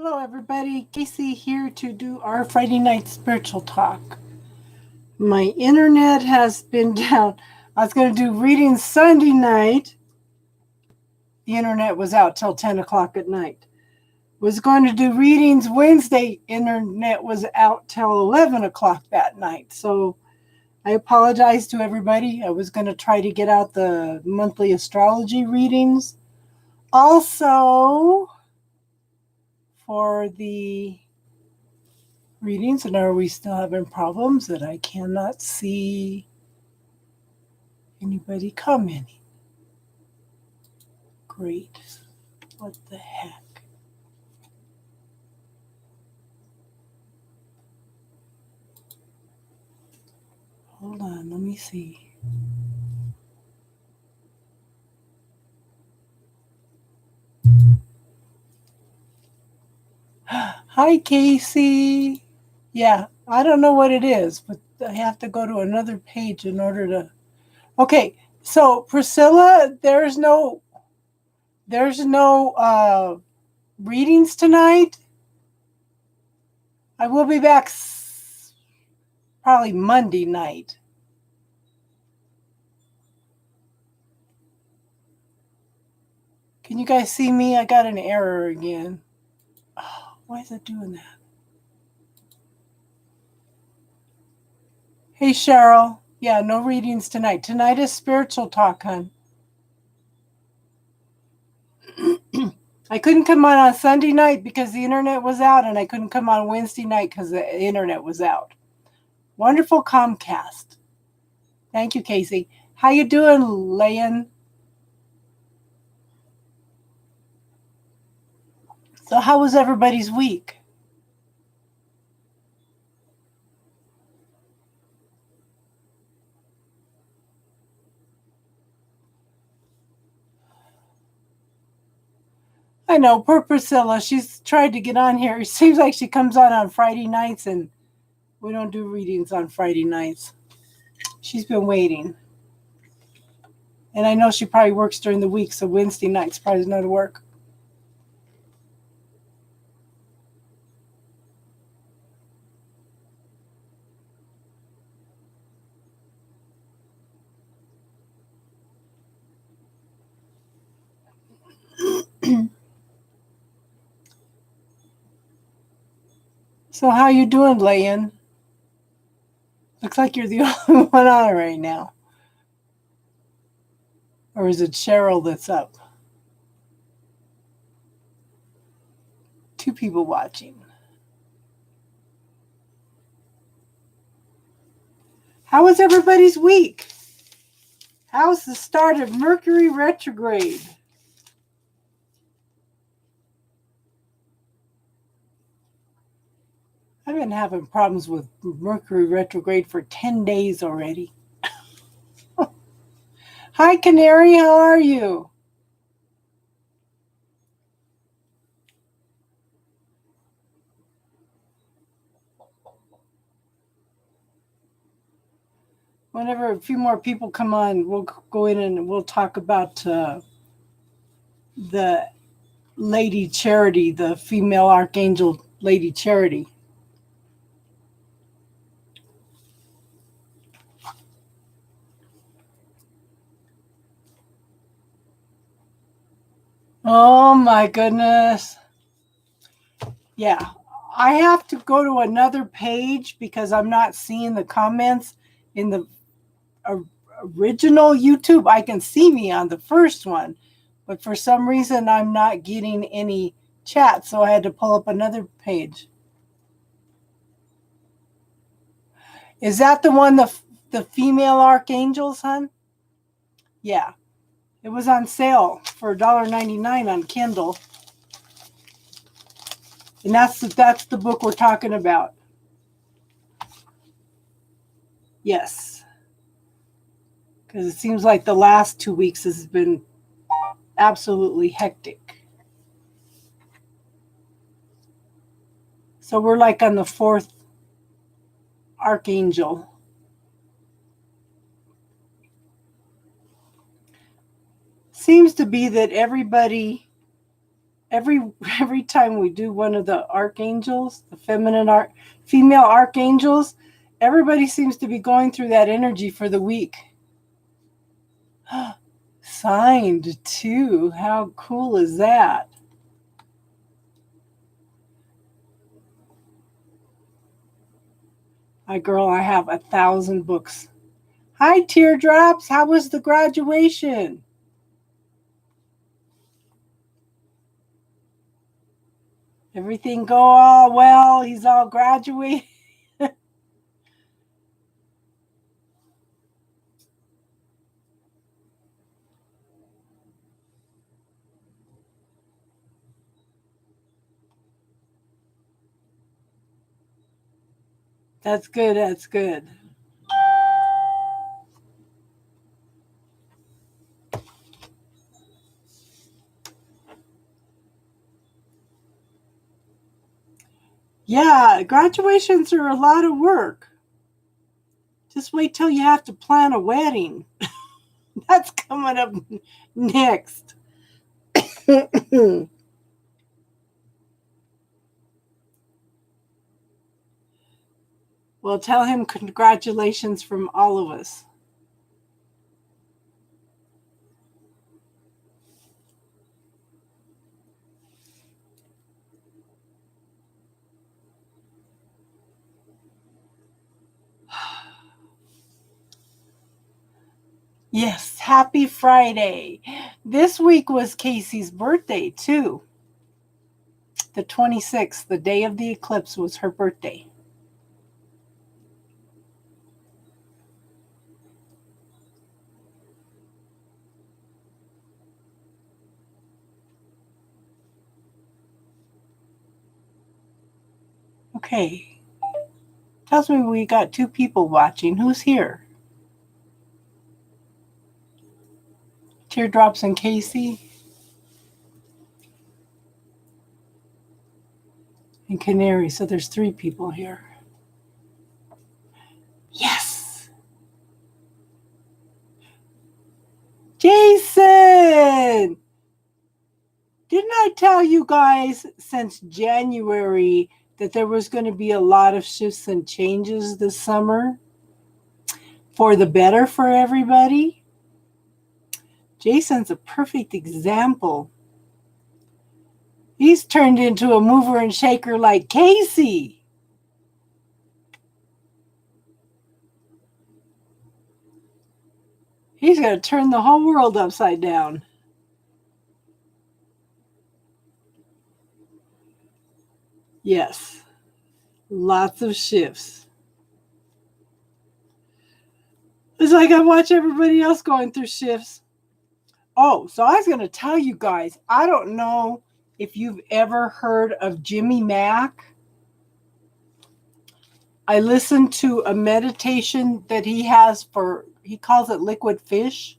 Hello, everybody. Casey here to do our Friday night spiritual talk. My internet has been down. I was going to do readings Sunday night. The internet was out till 10 o'clock at night. Was going to do readings Wednesday. Internet was out till 11 o'clock that night. So I apologize to everybody. I was going to try to get out the monthly astrology readings. Also, for the readings, and are we still having problems that I cannot see anybody commenting? Great. What the heck? Hold on, let me see. Hi, Casey. Yeah, I don't know what it is, but I have to go to another page in order to. Okay, so Priscilla, there's no readings tonight. I will be back probably Monday night. Can you guys see me? I got an error again. Oh, why is it doing that? Hey, Cheryl. Yeah, no readings tonight. Tonight is spiritual talk, hon. I couldn't come on Sunday night because the internet was out, and I couldn't come on Wednesday night because the internet was out. Wonderful Comcast. Thank you, Casey. How you doing, Layan? So how was everybody's week? I know, poor Priscilla. She's tried to get on here. It seems like she comes on Friday nights, and we don't do readings on Friday nights. She's been waiting. And I know she probably works during the week, so Wednesday nights probably doesn't know to work. So how you doing, Layan? Looks like you're the only one on right now. Or is it Cheryl that's up? Two people watching. How was everybody's week? How's the start of Mercury retrograde? I've been having problems with Mercury retrograde for 10 days already. Hi, Canary. How are you? Whenever a few more people come on, we'll go in and we'll talk about the Lady Charity, the female archangel Lady Charity. Oh my goodness. Yeah, I have to go to another page because I'm not seeing the comments in the original YouTube. I can see me on the first one, but for some reason I'm not getting any chat, so I had to pull up another page. Is that the one, the female archangels, hon? Yeah. It was on sale for $1.99 on Kindle. And that's the book we're talking about. Yes. Because it seems like the last 2 weeks has been absolutely hectic. So we're like on the fourth archangel. Seems to be that everybody every time we do one of the archangels, the female archangels, everybody seems to be going through that energy for the week. Signed too. How cool is that? My girl, I have 1,000 books. Hi, Teardrops. How was the graduation? Everything go all well? He's all graduated? That's good. That's good. Yeah, graduations are a lot of work. Just wait till you have to plan a wedding. That's coming up next. Well, tell him congratulations from all of us. Yes, happy Friday. This week was Casey's birthday, too. The 26th, the day of the eclipse, was her birthday. Okay. Tells me we got 2 people watching. Who's here? Teardrops and Casey? And Canary. So there's 3 people here. Yes! Jason! Didn't I tell you guys since January that there was going to be a lot of shifts and changes this summer for the better for everybody? Jason's a perfect example. He's turned into a mover and shaker like Casey. He's going to turn the whole world upside down. Yes, lots of shifts. It's like I watch everybody else going through shifts. Oh, so I was going to tell you guys, I don't know if you've ever heard of Jimmy Mack. I listened to a meditation that he has he calls it liquid fish.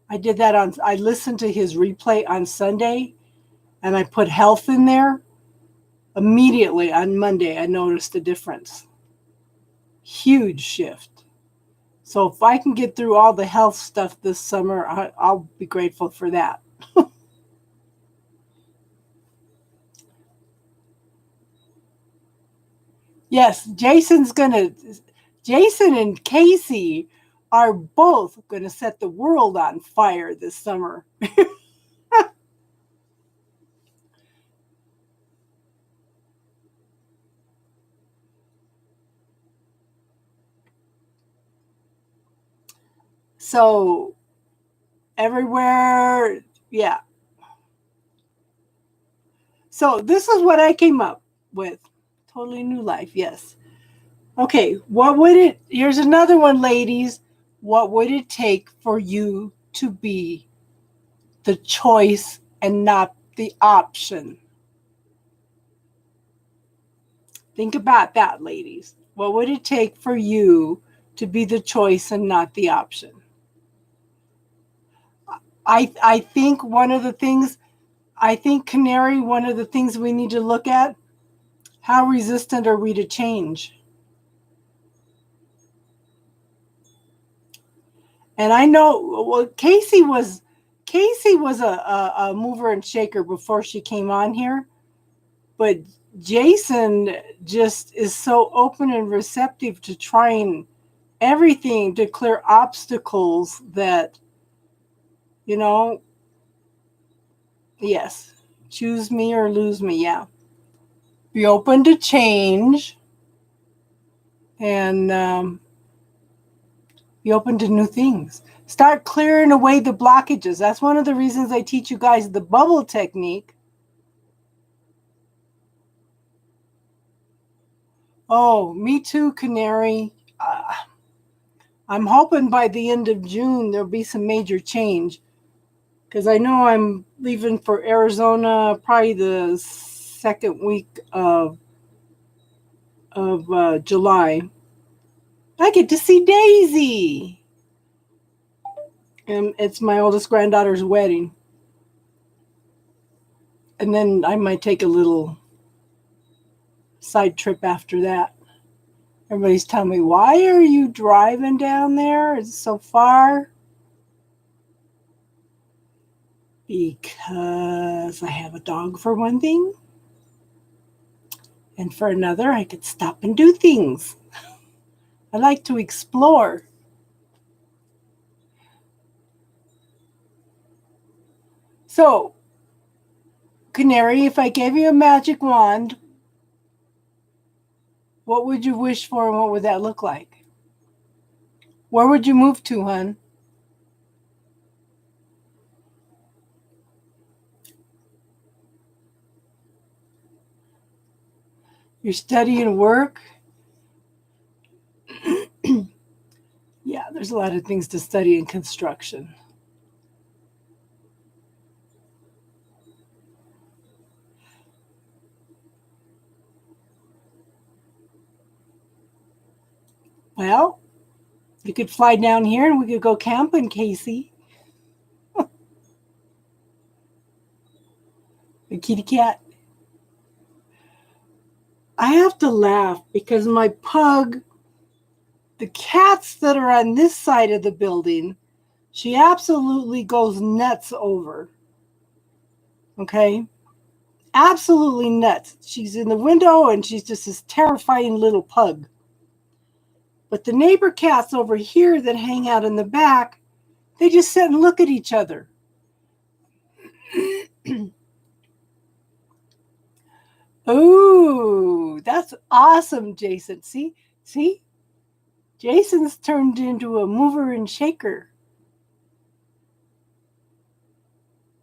I listened to his replay on Sunday and I put health in there. Immediately on Monday, I noticed a difference. Huge shift. So if I can get through all the health stuff this summer, I'll be grateful for that. Yes, Jason and Casey are both going to set the world on fire this summer. So everywhere, yeah. So this is what I came up with. Totally new life, yes. Okay, here's another one, ladies. What would it take for you to be the choice and not the option? Think about that, ladies. What would it take for you to be the choice and not the option? I think Canary, one of the things we need to look at, how resistant are we to change? And I know, well, Casey was Casey was a mover and shaker before she came on here, but Jason just is so open and receptive to trying everything to clear obstacles that, you know, yes, choose me or lose me. Yeah. Be open to change and be open to new things. Start clearing away the blockages. That's one of the reasons I teach you guys the bubble technique. Oh, me too, Canary. I'm hoping by the end of June there'll be some major change, because I know I'm leaving for Arizona probably the second week of July. I get to see Daisy, and it's my oldest granddaughter's wedding. And then I might take a little side trip after that. Everybody's telling me, why are you driving down there? It's so far. Because I have a dog, for one thing. And for another, I could stop and do things. I like to explore. So, Canary, if I gave you a magic wand, what would you wish for and what would that look like? Where would you move to, hon? Your study and work? Yeah, there's a lot of things to study in construction. Well, you could fly down here and we could go camping, Casey. The kitty cat. I have to laugh because my pug, the cats that are on this side of the building, she absolutely goes nuts over. Okay? Absolutely nuts. She's in the window and she's just this terrifying little pug. But the neighbor cats over here that hang out in the back, they just sit and look at each other. Ooh, that's awesome, Jason. See? Jason's turned into a mover and shaker.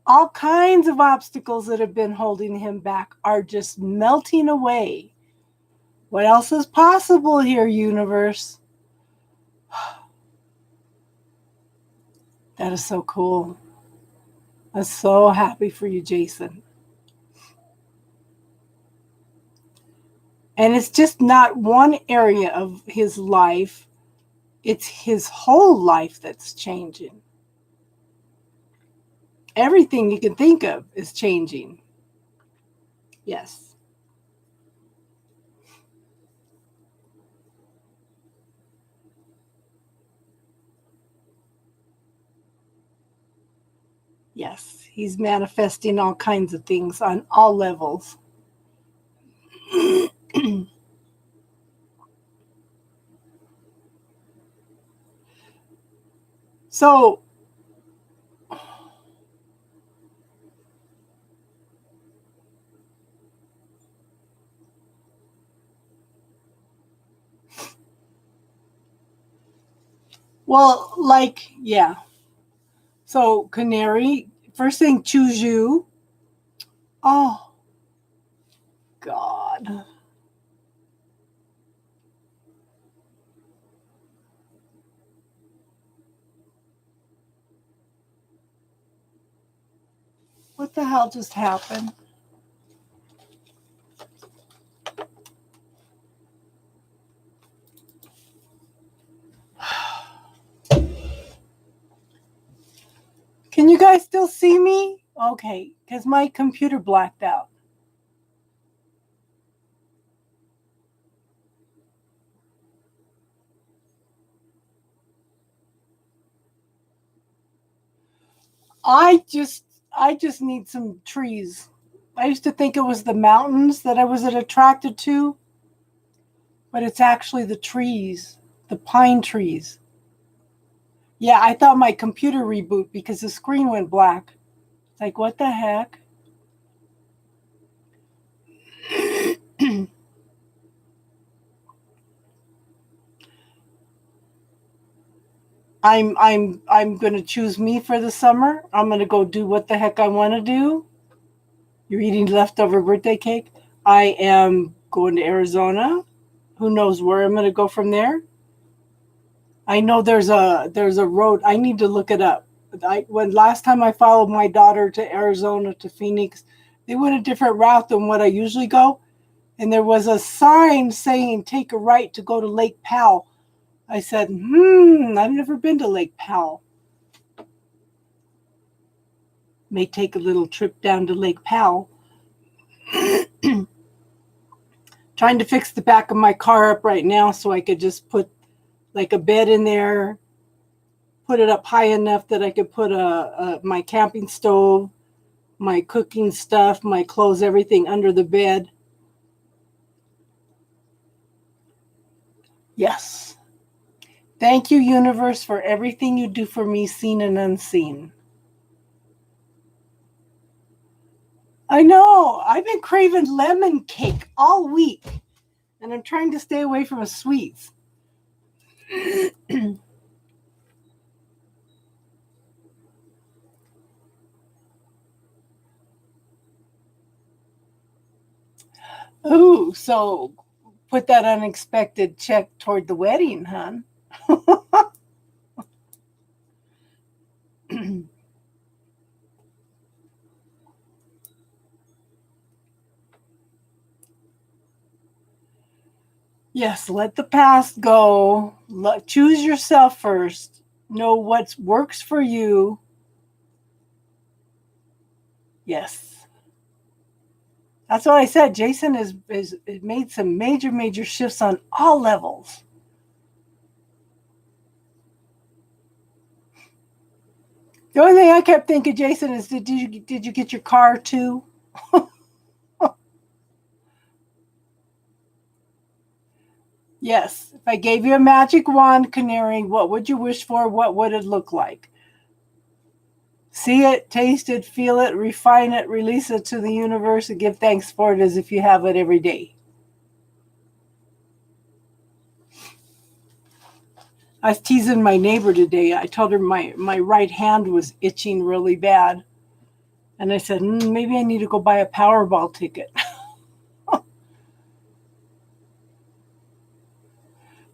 All kinds of obstacles that have been holding him back are just melting away. What else is possible here, universe? That is so cool. I'm so happy for you, Jason. And it's just not one area of his life, it's his whole life that's changing. Everything you can think of is changing. Yes. Yes, he's manifesting all kinds of things on all levels. So, well, like, yeah. So, Canary, first thing, choose you. Oh, God. What the hell just happened? Can you guys still see me? Okay, because my computer blacked out. I just need some trees. I used to think it was the mountains that I was attracted to, but it's actually the trees, the pine trees. Yeah, I thought my computer reboot because the screen went black. It's like, what the heck? I'm gonna choose me for the summer. I'm gonna go do what the heck I want to do. You're eating leftover birthday cake. I am going to Arizona. Who knows where I'm gonna go from there? I know there's a road. I need to look it up. When last time I followed my daughter to Arizona to Phoenix, they went a different route than what I usually go, and there was a sign saying take a right to go to Lake Powell. I said, I've never been to Lake Powell. May take a little trip down to Lake Powell. Trying to fix the back of my car up right now so I could just put like a bed in there, put it up high enough that I could put my camping stove, my cooking stuff, my clothes, everything under the bed. Yes. Thank you, universe, for everything you do for me, seen and unseen. I know. I've been craving lemon cake all week, and I'm trying to stay away from sweets. Ooh, so put that unexpected check toward the wedding, hon. Yes, let the past go. Choose yourself first. Know what works for you. Yes. That's what I said. Jason has made some major shifts on all levels. The only thing I kept thinking, Jason, is did you get your car too? Yes. If I gave you a magic wand, Canary, what would you wish for? What would it look like? See it, taste it, feel it, refine it, release it to the universe, and give thanks for it as if you have it every day. I was teasing my neighbor today. I told her my right hand was itching really bad. And I said, maybe I need to go buy a Powerball ticket.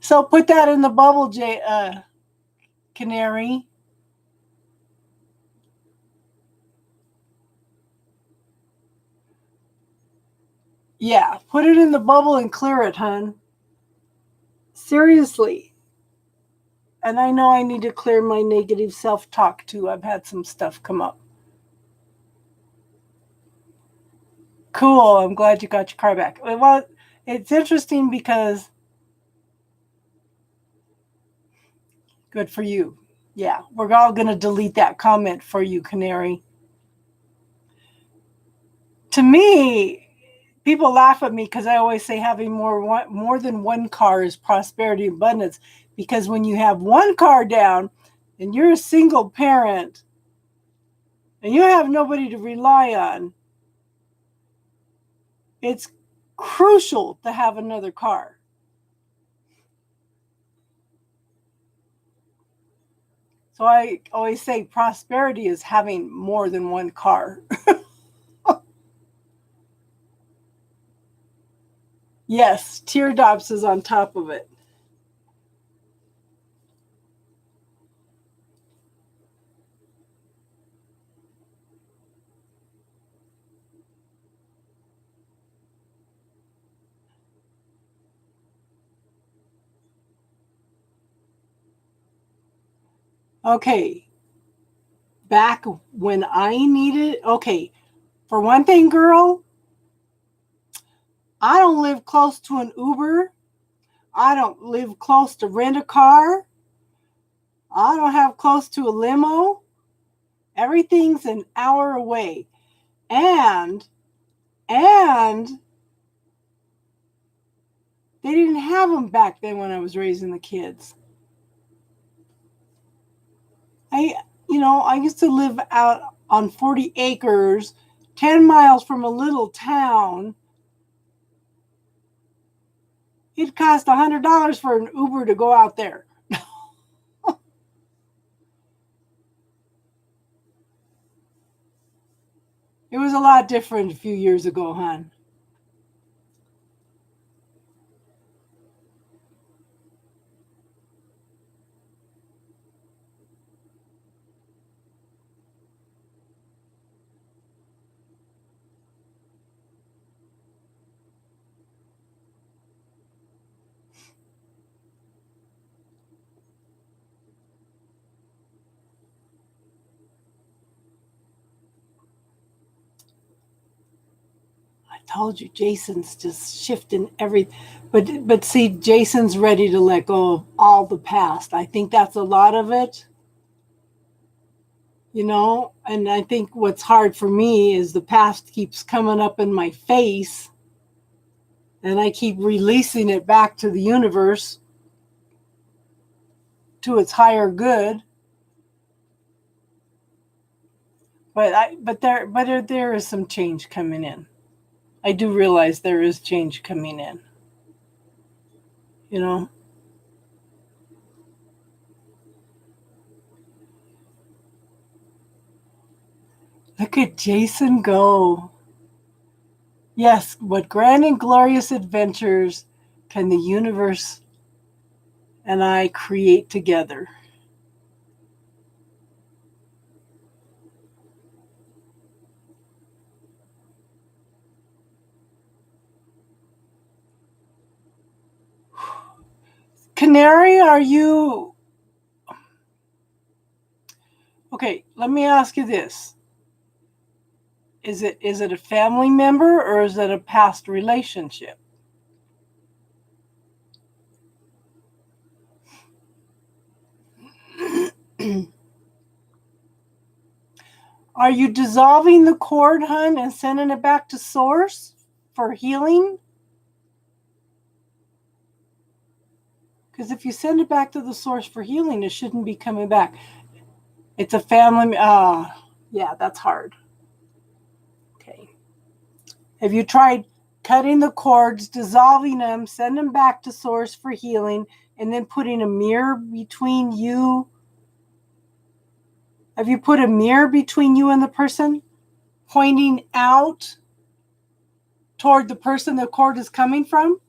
So put that in the bubble, Canary. Yeah, put it in the bubble and clear it, hun. Seriously. And I know I need to clear my negative self-talk too. I've had some stuff come up. Cool. I'm glad you got your car back. Well, it's interesting because good for you. Yeah, we're all going to delete that comment for you, Canary. To me, people laugh at me because I always say having more than one car is prosperity and abundance. Because when you have one car down and you're a single parent and you have nobody to rely on, it's crucial to have another car. So I always say prosperity is having more than one car. Yes, teardrops is on top of it. Okay, back when I needed, okay, for one thing, girl, I don't live close to an Uber. I don't live close to rent a car. I don't have close to a limo. Everything's an hour away. And they didn't have them back then when I was raising the kids. I used to live out on 40 acres, 10 miles from a little town. It cost $100 for an Uber to go out there. It was a lot different a few years ago, hon. I told you, Jason's just shifting everything. But see, Jason's ready to let go of all the past. I think that's a lot of it. And I think what's hard for me is the past keeps coming up in my face, and I keep releasing it back to the universe, to its higher good. But there is some change coming in. I do realize there is change coming in. Look at Jason go. Yes, what grand and glorious adventures can the universe and I create together? Canary, are you... Okay, let me ask you this. Is it a family member or is it a past relationship? Are you dissolving the cord, hun, and sending it back to source for healing? Because if you send it back to the source for healing, it shouldn't be coming back. It's a family... yeah, that's hard. Okay. Have you tried cutting the cords, dissolving them, send them back to source for healing, and then putting a mirror between you? Have you put a mirror between you and the person, pointing out toward the person the cord is coming from?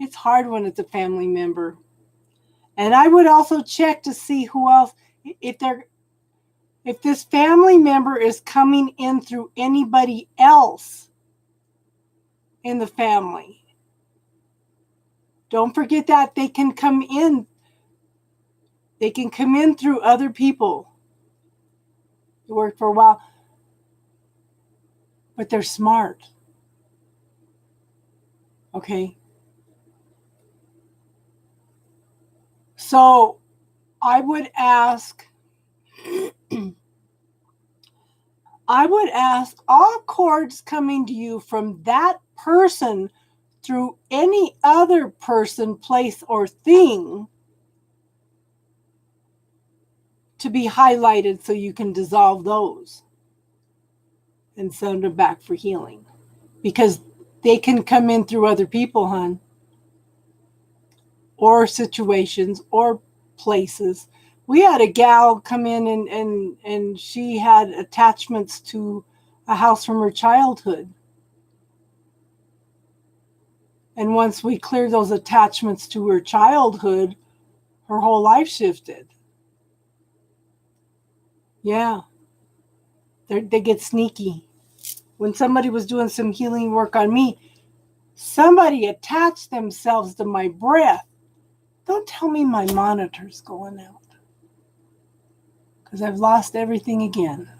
It's hard when it's a family member. And I would also check to see who else, if this family member is coming in through anybody else in the family. Don't forget that they can come in. They can come in through other people. It worked for a while. But they're smart. Okay? So I would ask all cords coming to you from that person through any other person, place, or thing to be highlighted so you can dissolve those and send them back for healing. Because they can come in through other people, hon, or situations or places. We had a gal come in and she had attachments to a house from her childhood. And once we cleared those attachments to her childhood, her whole life shifted. Yeah. They get sneaky. When somebody was doing some healing work on me, somebody attached themselves to my breath. Don't tell me my monitor's going out, because I've lost everything again.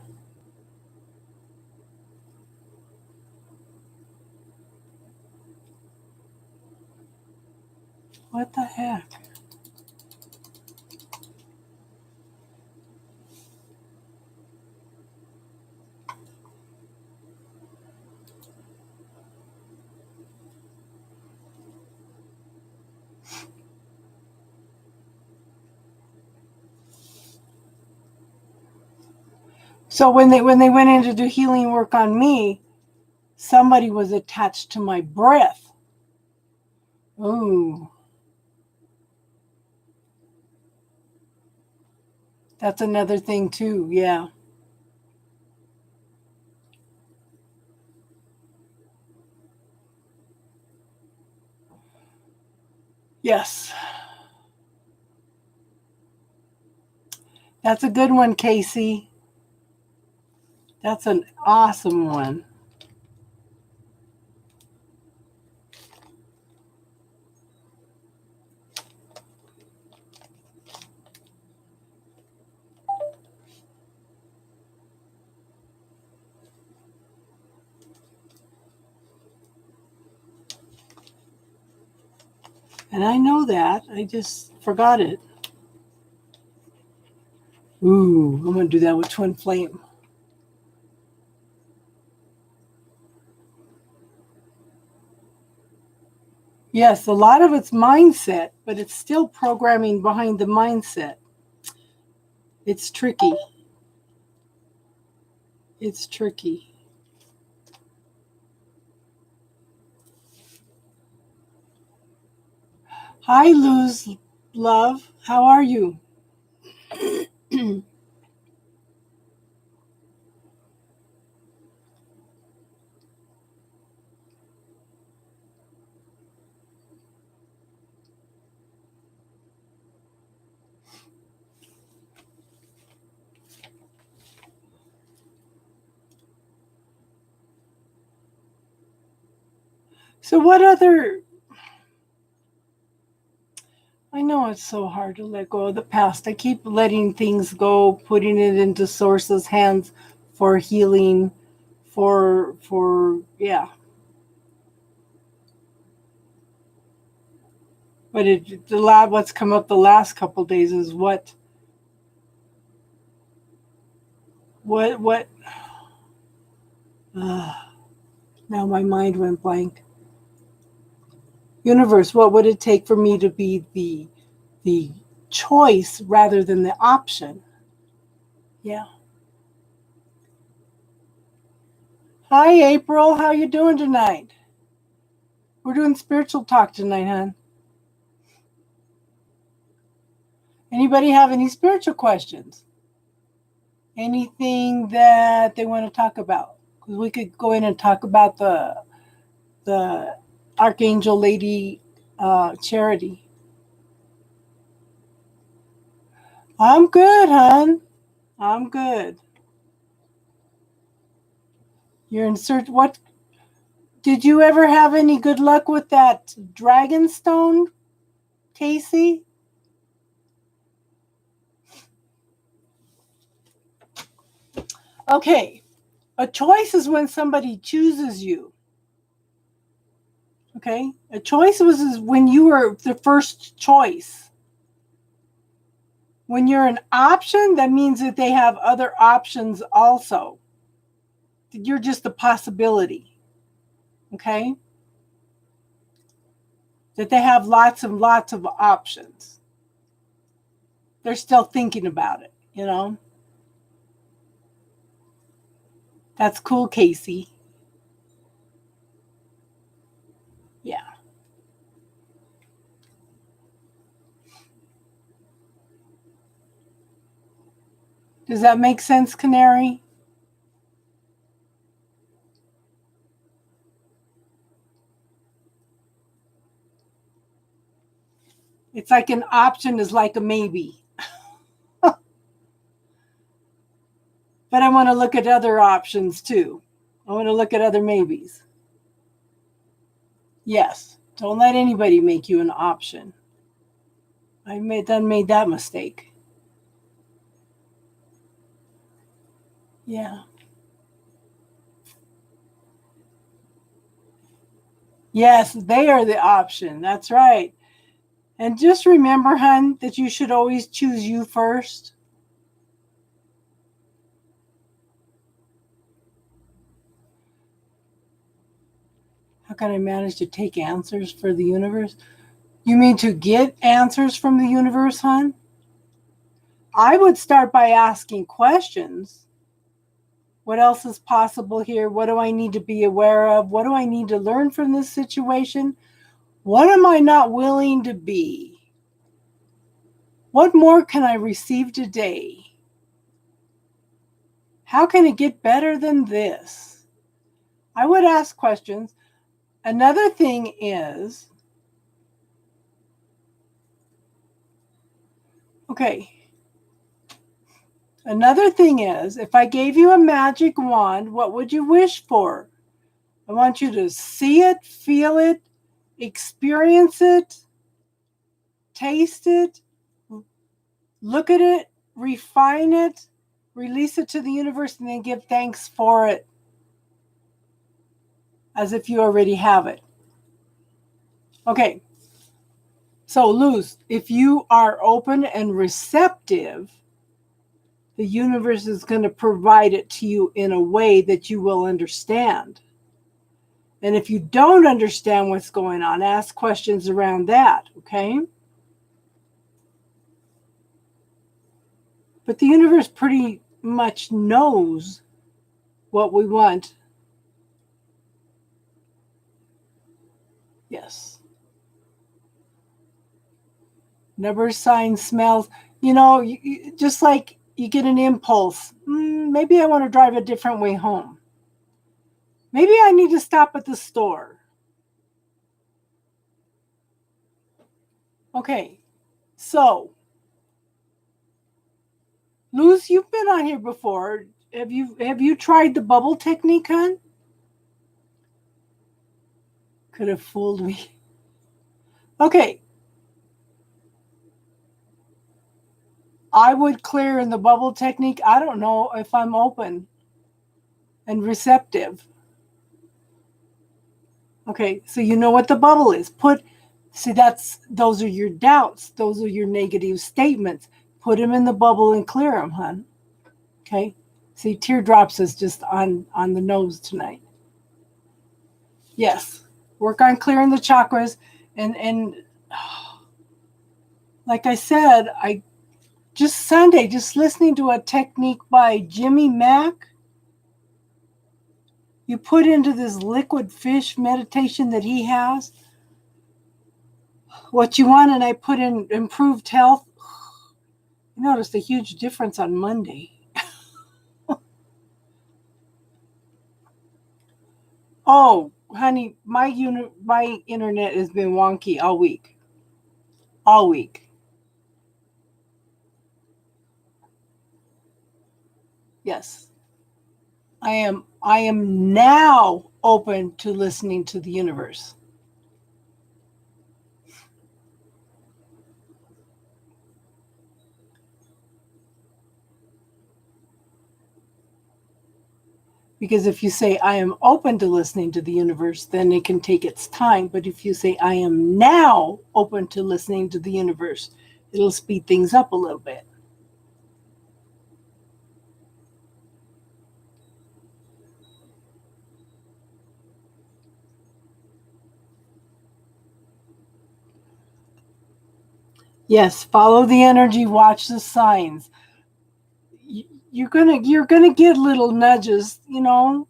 What the heck? So when they went in to do healing work on me, somebody was attached to my breath. Ooh. That's another thing too, yeah. Yes. That's a good one, Casey. That's an awesome one. And I know that. I just forgot it. Ooh, I'm going to do that with Twin Flame. Yes, a lot of it's mindset, but it's still programming behind the mindset. It's tricky. It's tricky. Hi, Luz Love. How are you? So, what other. I know it's so hard to let go of the past. I keep letting things go, putting it into Source's hands for healing, yeah. But what's come up the last couple of days is what. Now my mind went blank. Universe, what would it take for me to be the choice rather than the option? Yeah. Hi, April. How you doing tonight? We're doing spiritual talk tonight, hon. Anybody have any spiritual questions? Anything that they want to talk about? Because we could go in and talk about the Archangel Lady charity. I'm good, hon. I'm good. You're in search. What did you ever have any good luck with that dragon stone, Casey? Okay. A choice is when somebody chooses you. Okay? A choice is when you were the first choice. When you're an option, that means that they have other options also. You're just a possibility. Okay? That they have lots and lots of options. They're still thinking about it, you know? That's cool, Casey. Yeah. Does that make sense, Canary? It's like an option is like a maybe. But I want to look at other options too. I want to look at other maybes. Yes. Don't let anybody make you an option. I made that mistake. Yeah. Yes, they are the option. That's right. And just remember, hun, that you should always choose you first. How can I manage to take answers for the universe? You mean to get answers from the universe, hun? I would start by asking questions. What else is possible here? What do I need to be aware of? What do I need to learn from this situation? What am I not willing to be? What more can I receive today? How can it get better than this? I would ask questions. Another thing is, if I gave you a magic wand, what would you wish for? I want you to see it, feel it, experience it, taste it, look at it, refine it, release it to the universe, and then give thanks for it as if you already have it. Okay. So, Luz, if you are open and receptive, the universe is going to provide it to you in a way that you will understand. And if you don't understand what's going on, ask questions around that, okay? But the universe pretty much knows what we want. Yes. Number, signs, smells. Just like you get an impulse. Maybe I want to drive a different way home. Maybe I need to stop at the store. Okay, so Luz, you've been on here before. Have you tried the bubble technique, hon? Could have fooled me. Okay. I would clear in the bubble technique. I don't know if I'm open and receptive. Okay, so you know what the bubble is. Those are your doubts. Those are your negative statements. Put them in the bubble and clear them, hon. Okay? See, teardrops is just on the nose tonight. Yes. Work on clearing the chakras. And like I said, just listening to a technique by Jimmy Mack. You put into this liquid fish meditation that he has what you want, and I put in improved health. I noticed a huge difference on Monday. Oh, honey, my internet has been wonky all week. All week. Yes. I am now open to listening to the universe. Because if you say, I am open to listening to the universe, then it can take its time. But if you say, I am now open to listening to the universe, it'll speed things up a little bit. Yes, follow the energy, watch the signs. You're gonna get little nudges, You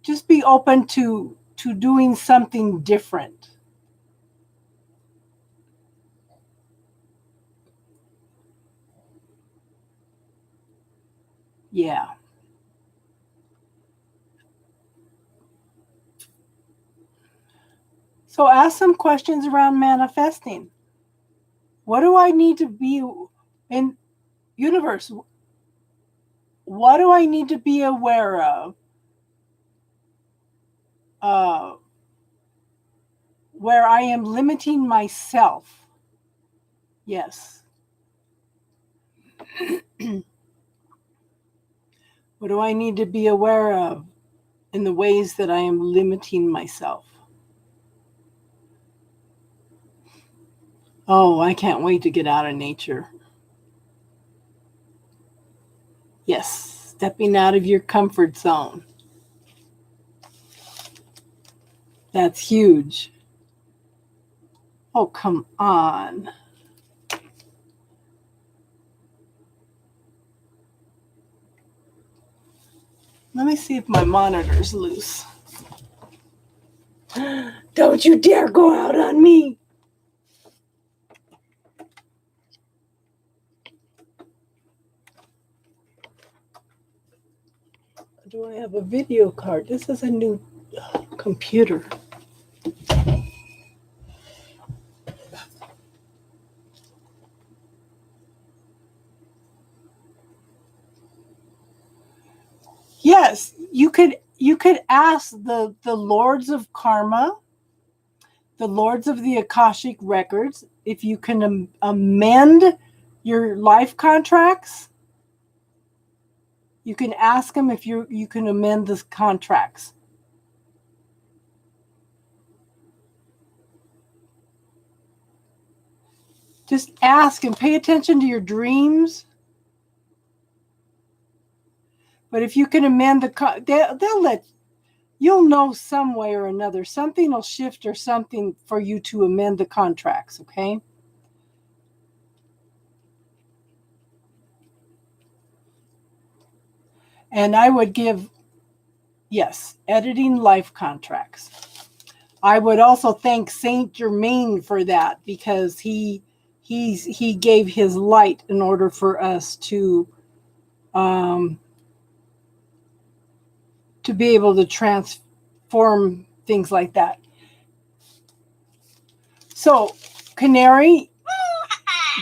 just be open to doing something different. Yeah. So ask some questions around manifesting. What do I need to be in universe? What do I need to be aware of? Where I am limiting myself. Yes. What do I need to be aware of in the ways that I am limiting myself? Oh, I can't wait to get out of nature. Yes, stepping out of your comfort zone. That's huge. Oh, come on. Let me see if my monitor's loose. Don't you dare go out on me. Do I have a video card? This is a new computer. Yes, you could ask the lords of karma, the lords of the Akashic records, if you can amend your life contracts. You can ask them if you can amend the contracts. Just ask and pay attention to your dreams. But if you can amend they'll let you'll know some way or another. Something will shift or something for you to amend the contracts, okay? And I would give, yes, editing life contracts. I would also thank Saint Germain for that, because he gave his light in order for us to be able to transform things like that. So, Canary,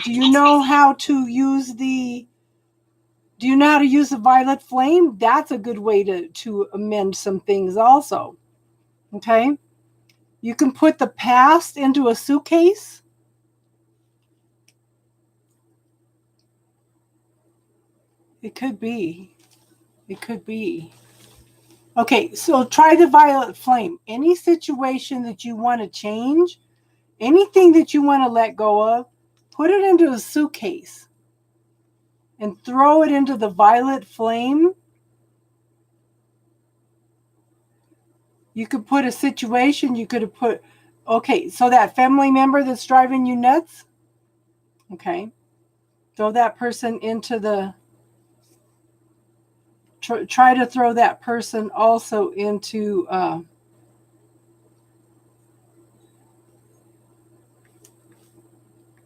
do you know how to use the violet flame? That's a good way to amend some things also. Okay? You can put the past into a suitcase. It could be. It could be. Okay, so try the violet flame. Any situation that you want to change, anything that you want to let go of, put it into a suitcase and throw it into the violet flame. You could put a situation, you could have put, okay, so that family member that's driving you nuts, okay, throw that person into the, try to throw that person also into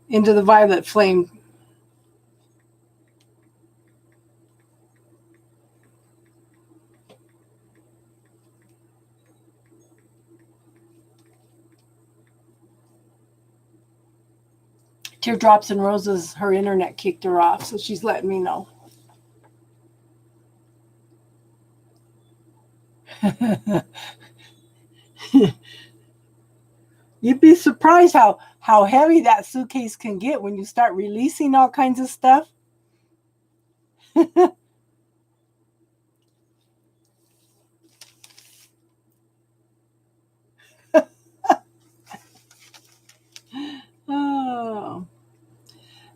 the violet flame. Teardrops and Roses, her internet kicked her off, so she's letting me know. You'd be surprised how heavy that suitcase can get when you start releasing all kinds of stuff. Oh.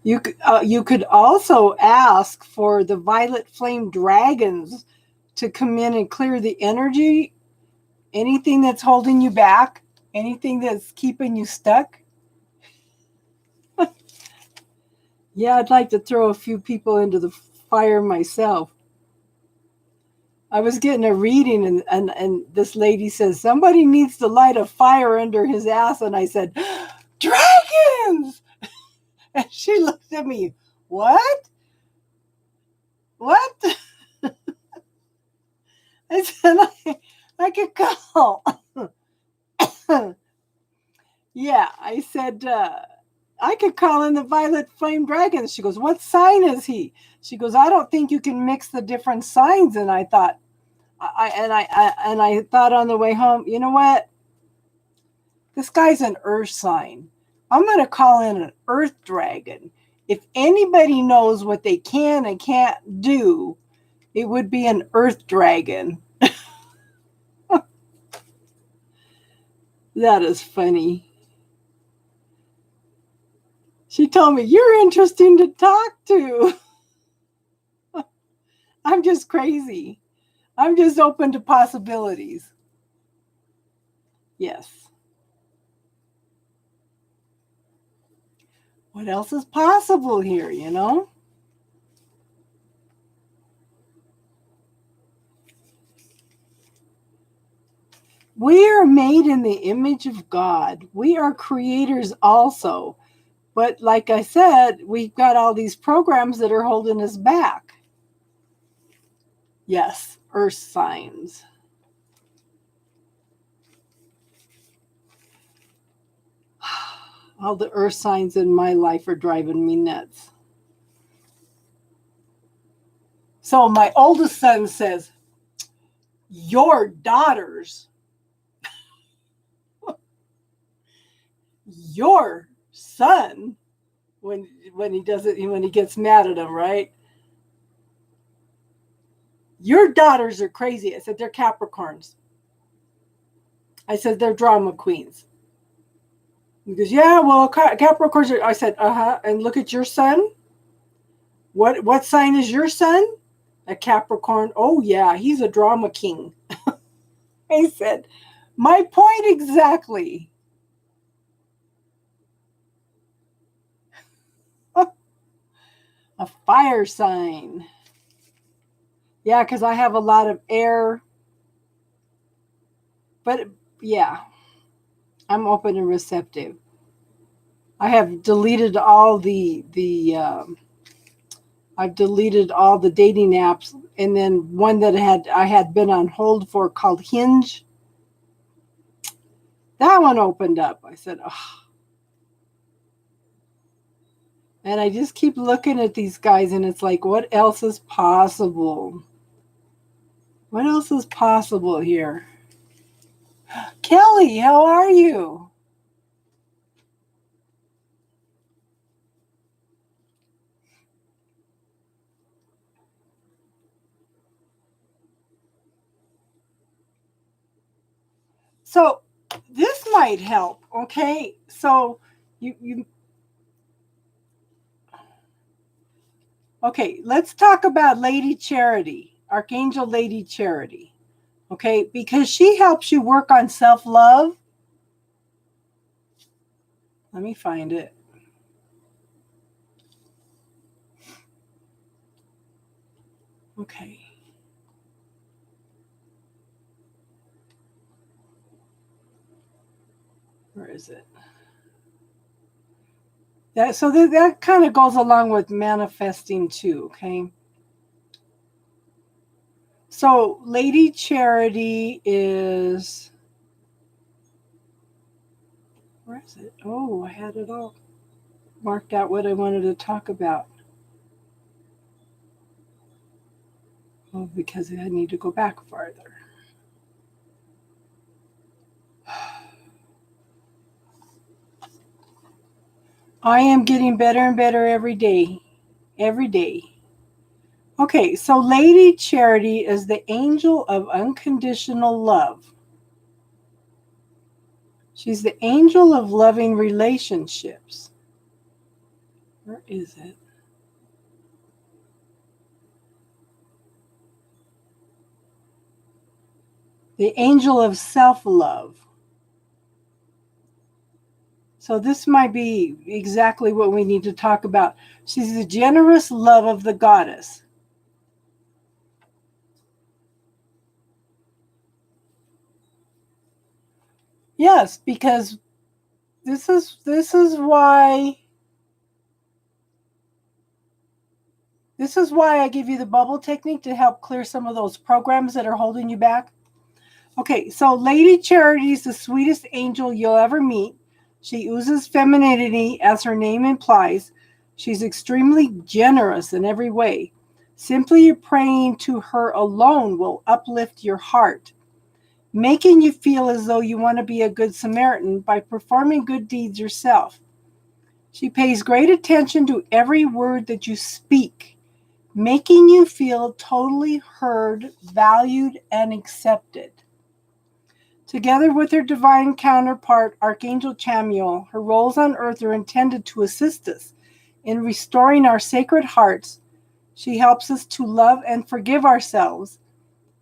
You could also ask for the violet flame dragons to come in and clear the energy, anything that's holding you back, anything that's keeping you stuck. Yeah, I'd like to throw a few people into the fire myself. I was getting a reading, and this lady says, somebody needs to light a fire under his ass. And I said, dragons! And she looked at me, what? What? I said, I could call. Yeah, I said, I could call in the violet flame dragons. She goes, what sign is he? She goes, I don't think you can mix the different signs. And I thought, I thought on the way home, you know what? This guy's an earth sign. I'm going to call in an earth dragon. If anybody knows what they can and can't do, it would be an earth dragon. That is funny. She told me, you're interesting to talk to. I'm just crazy. I'm just open to possibilities. Yes. What else is possible here, We are made in the image of God. We are creators also. But like I said, we've got all these programs that are holding us back. Yes, earth signs. All the earth signs in my life are driving me nuts. So my oldest son says, your daughters, your son, when he does it, when he gets mad at him, right? Your daughters are crazy. I said, they're Capricorns. I said, they're drama queens. He goes, yeah, well, Capricorns are, I said, and look at your son. What sign is your son? A Capricorn. Oh, yeah, he's a drama king. I said, my point exactly. A fire sign. Yeah, because I have a lot of air. But yeah, I'm open and receptive. I have deleted all I've deleted all the dating apps, and then one that I had been on hold for called Hinge. That one opened up. I said, oh. And I just keep looking at these guys, and it's like, what else is possible? What else is possible here? Kelly, how are you? So this might help, okay? So you okay, let's talk about Lady Charity, Archangel Lady Charity. Okay, because she helps you work on self-love. Let me find it. Okay. Where is it? That kind of goes along with manifesting too, okay? So Lady Charity is, where is it? Oh, I had it all marked out what I wanted to talk about. Oh, because I need to go back farther. I am getting better and better every day. Every day. Okay, so Lady Charity is the angel of unconditional love. She's the angel of loving relationships. Where is it? The angel of self-love. So this might be exactly what we need to talk about. She's the generous love of the goddess. Yes, because this is why I give you the bubble technique to help clear some of those programs that are holding you back. Okay, so Lady Charity is the sweetest angel you'll ever meet. She oozes femininity, as her name implies. She's extremely generous in every way. Simply praying to her alone will uplift your heart, making you feel as though you want to be a good Samaritan by performing good deeds yourself. She pays great attention to every word that you speak, making you feel totally heard, valued, and accepted. Together with her divine counterpart, Archangel Chamuel, her roles on earth are intended to assist us in restoring our sacred hearts. She helps us to love and forgive ourselves,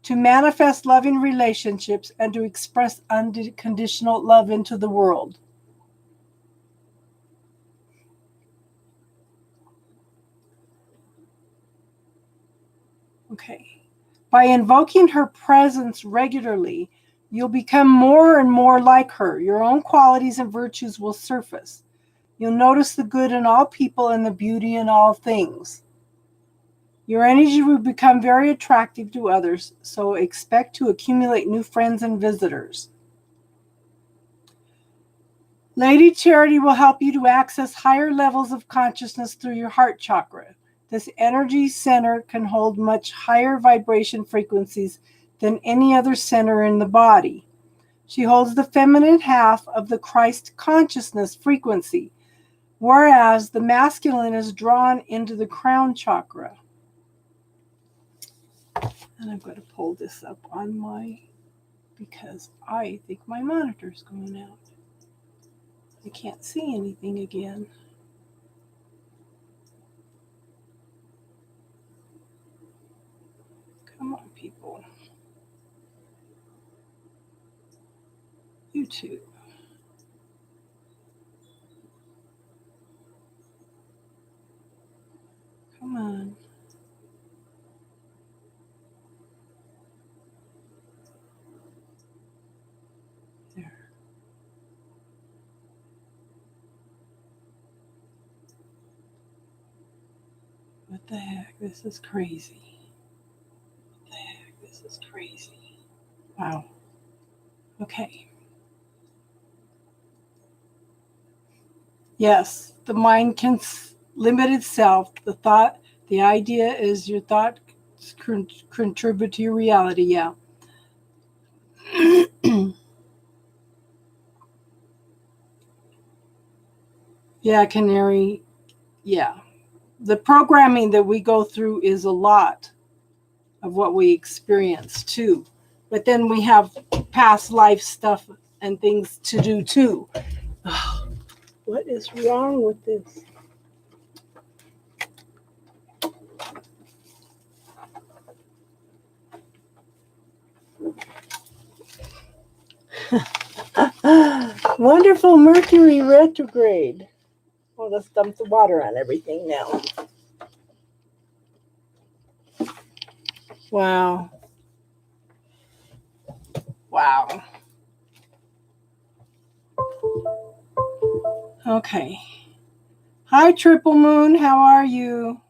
to manifest loving relationships, and to express unconditional love into the world. Okay. By invoking her presence regularly, You'll become more and more like her. Your own qualities and virtues will surface. You'll notice the good in all people and the beauty in all things. Your energy will become very attractive to others, so expect to accumulate new friends and visitors. Lady Charity will help you to access higher levels of consciousness through your heart chakra. This energy center can hold much higher vibration frequencies than any other center in the body. She holds the feminine half of the Christ consciousness frequency, whereas the masculine is drawn into the crown chakra. And I'm going to pull this up on because I think my monitor is going out. I can't see anything again. Come on, people. YouTube. Come on. There. What the heck? This is crazy. What the heck? This is crazy. Wow. Okay. Yes, the mind can limit itself. The idea is your thought contribute to your reality. Yeah. Yeah, Canary. Yeah. The programming that we go through is a lot of what we experience too. But then we have past life stuff and things to do too. Oh, what is wrong with this? Wonderful Mercury retrograde. Oh, let's dump the water on everything now. Wow. Wow. Okay. Hi, Triple Moon. How are you?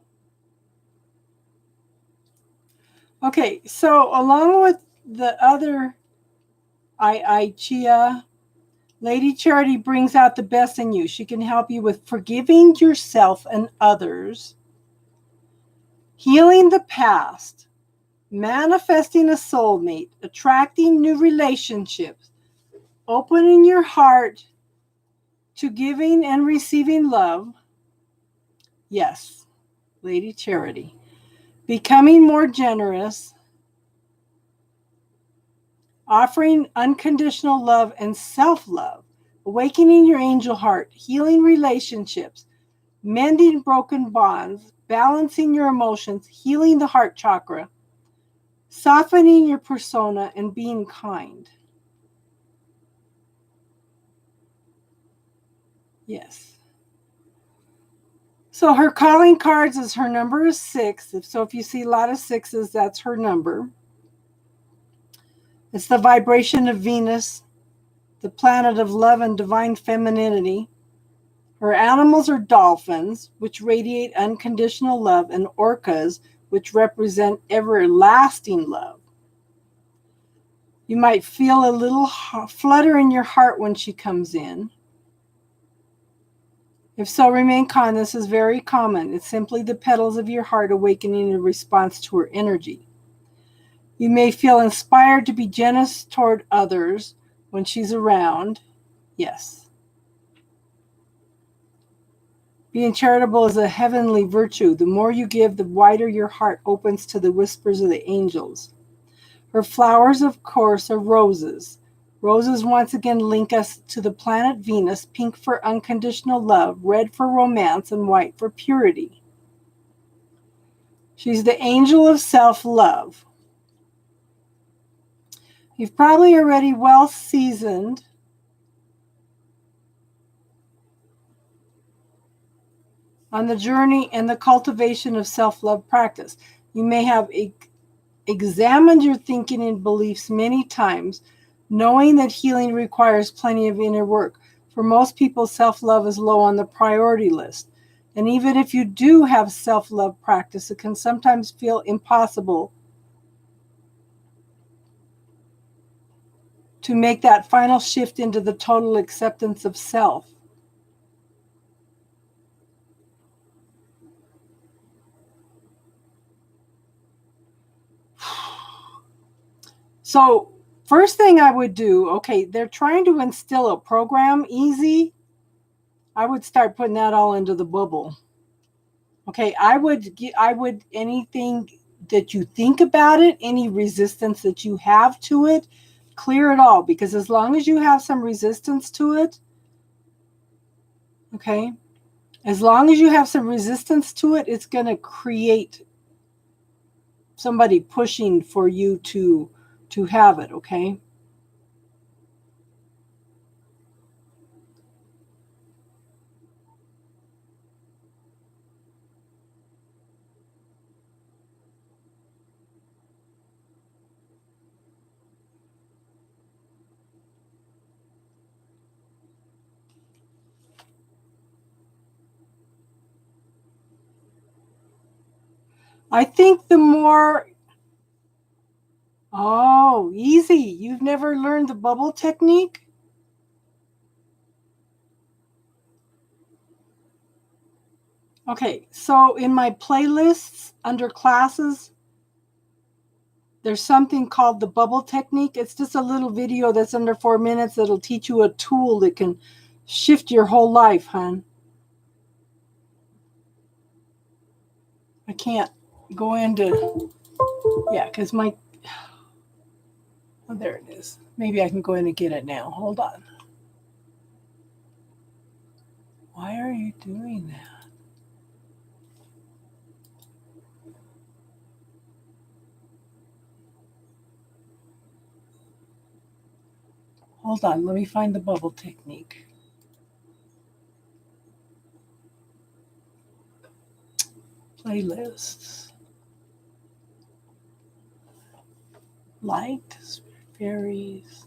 Okay, so along with the other Chia, Lady Charity brings out the best in you. She can help you with forgiving yourself and others, healing the past, manifesting a soulmate, attracting new relationships, opening your heart to giving and receiving love. Yes, Lady Charity. Becoming more generous, offering unconditional love and self-love, awakening your angel heart, healing relationships, mending broken bonds, balancing your emotions, healing the heart chakra, softening your persona, and being kind. Yes. So her calling cards is her number is 6. So if you see a lot of 6s, that's her number. It's the vibration of Venus, the planet of love and divine femininity. Her animals are dolphins, which radiate unconditional love, and orcas, which represent everlasting love. You might feel a little flutter in your heart when she comes in. If so, remain calm. This is very common. It's simply the petals of your heart awakening in response to her energy. You may feel inspired to be generous toward others when she's around. Yes. Being charitable is a heavenly virtue. The more you give, the wider your heart opens to the whispers of the angels. Her flowers, of course, are roses. Roses once again link us to the planet Venus, pink for unconditional love, red for romance, and white for purity. She's the angel of self-love. You've probably already well seasoned on the journey and the cultivation of self-love practice. You may have examined your thinking and beliefs many times, knowing that healing requires plenty of inner work. For most people, self-love is low on the priority list. And even if you do have self-love practice, it can sometimes feel impossible to make that final shift into the total acceptance of self. So, first thing I would do, okay, they're trying to instill a program, easy. I would start putting that all into the bubble. Okay, I would anything that you think about it, any resistance that you have to it, clear it all, because as long as you have some resistance to it, okay, as long as you have some resistance to it, it's going to create somebody pushing for you to have it, okay? I think the more, oh, easy. You've never learned the bubble technique? Okay, so in my playlists under classes, there's something called the bubble technique. It's just a little video that's under 4 minutes that'll teach you a tool that can shift your whole life, hon. I can't go into, yeah, because my, oh, there it is. Maybe I can go in and get it now. Hold on. Why are you doing that? Hold on, let me find the bubble technique. Playlists. Light, fairies.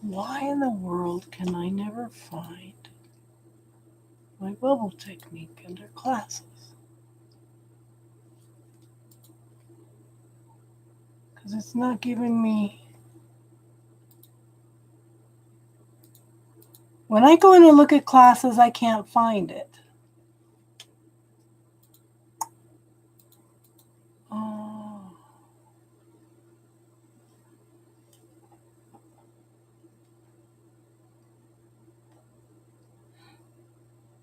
Why in the world can I never find my bubble technique under classes? Because it's not giving me. When I go in and look at classes, I can't find it. Oh.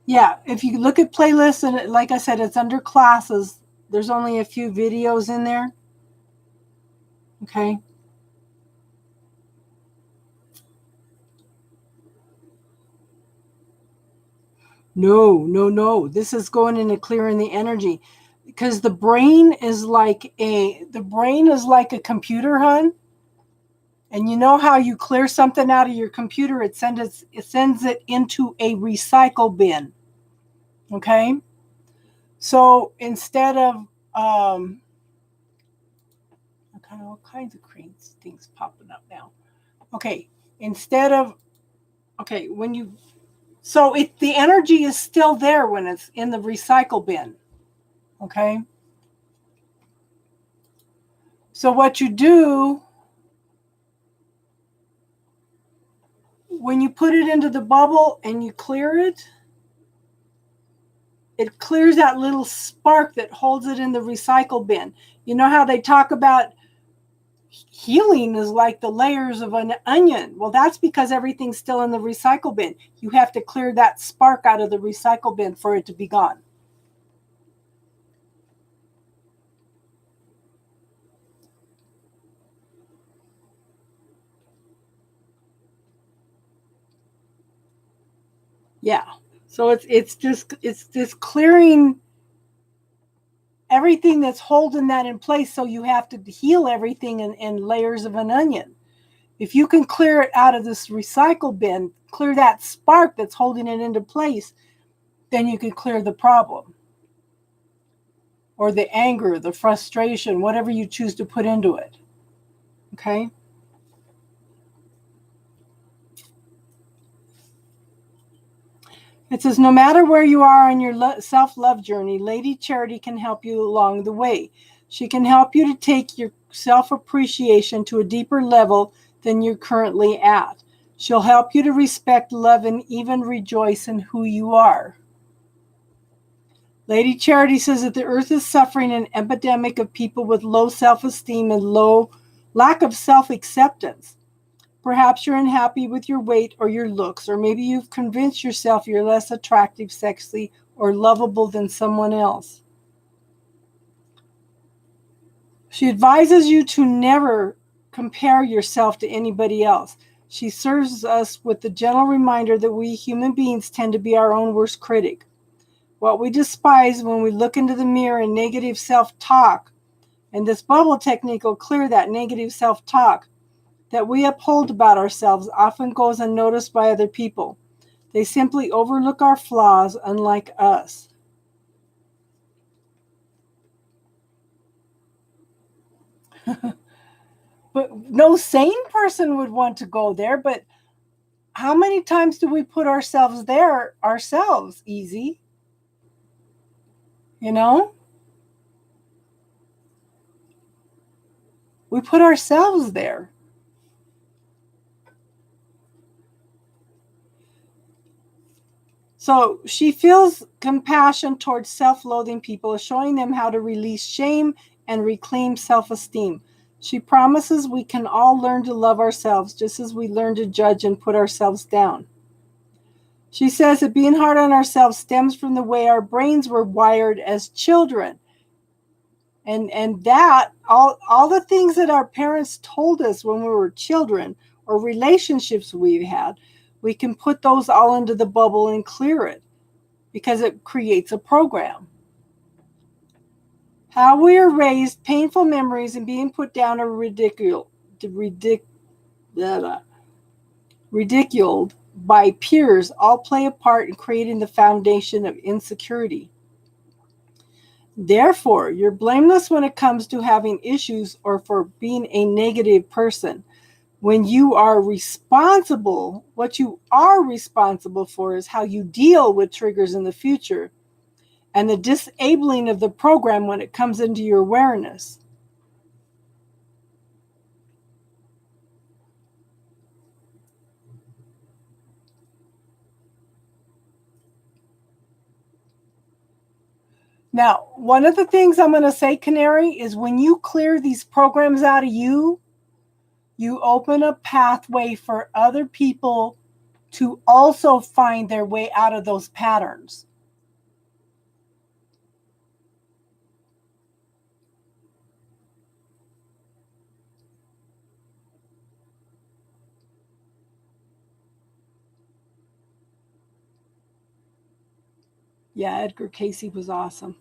Yeah, if you look at playlists, and like I said, it's under classes, there's only a few videos in there. Okay. No. This is going into clearing the energy. Because the brain is like a computer, hun. And you know how you clear something out of your computer, it sends it into a recycle bin. Okay? So instead of kind of all kinds of things popping up now. Okay, instead of when you the energy is still there when it's in the recycle bin. Okay? So what you do when you put it into the bubble and you clear it, it clears that little spark that holds it in the recycle bin. You know how they talk about healing is like the layers of an onion. Well, that's because everything's still in the recycle bin. You have to clear that spark out of the recycle bin for it to be gone. Yeah. So it's just clearing everything that's holding that in place. So you have to heal everything in layers of an onion. If you can clear it out of this recycle bin, clear that spark that's holding it into place, then you can clear the problem or the anger, the frustration, whatever you choose to put into it. Okay? It says, no matter where you are on your self-love journey, Lady Charity can help you along the way. She can help you to take your self-appreciation to a deeper level than you're currently at. She'll help you to respect, love, and even rejoice in who you are. Lady Charity says that the earth is suffering an epidemic of people with low self-esteem and lack of self-acceptance. Perhaps you're unhappy with your weight or your looks, or maybe you've convinced yourself you're less attractive, sexy, or lovable than someone else. She advises you to never compare yourself to anybody else. She serves us with the gentle reminder that we human beings tend to be our own worst critic. What we despise when we look into the mirror and negative self-talk, and this bubble technique will clear that negative self-talk that we uphold about ourselves, often goes unnoticed by other people. They simply overlook our flaws, unlike us. But no sane person would want to go there. But how many times do we put ourselves there ourselves? Easy. You know? We put ourselves there. So she feels compassion towards self-loathing people, showing them how to release shame and reclaim self-esteem. She promises we can all learn to love ourselves just as we learn to judge and put ourselves down. She says that being hard on ourselves stems from the way our brains were wired as children. And that, all the things that our parents told us when we were children, or relationships we've had, we can put those all into the bubble and clear it, because it creates a program. How we are raised, painful memories, and being put down or ridiculed by peers all play a part in creating the foundation of insecurity. Therefore, you're blameless when it comes to having issues or for being a negative person. When you are responsible, what you are responsible for is how you deal with triggers in the future and the disabling of the program when it comes into your awareness. Now, one of the things I'm going to say, Canary, is when you clear these programs out of you, you open a pathway for other people to also find their way out of those patterns. Yeah, Edgar Cayce was awesome.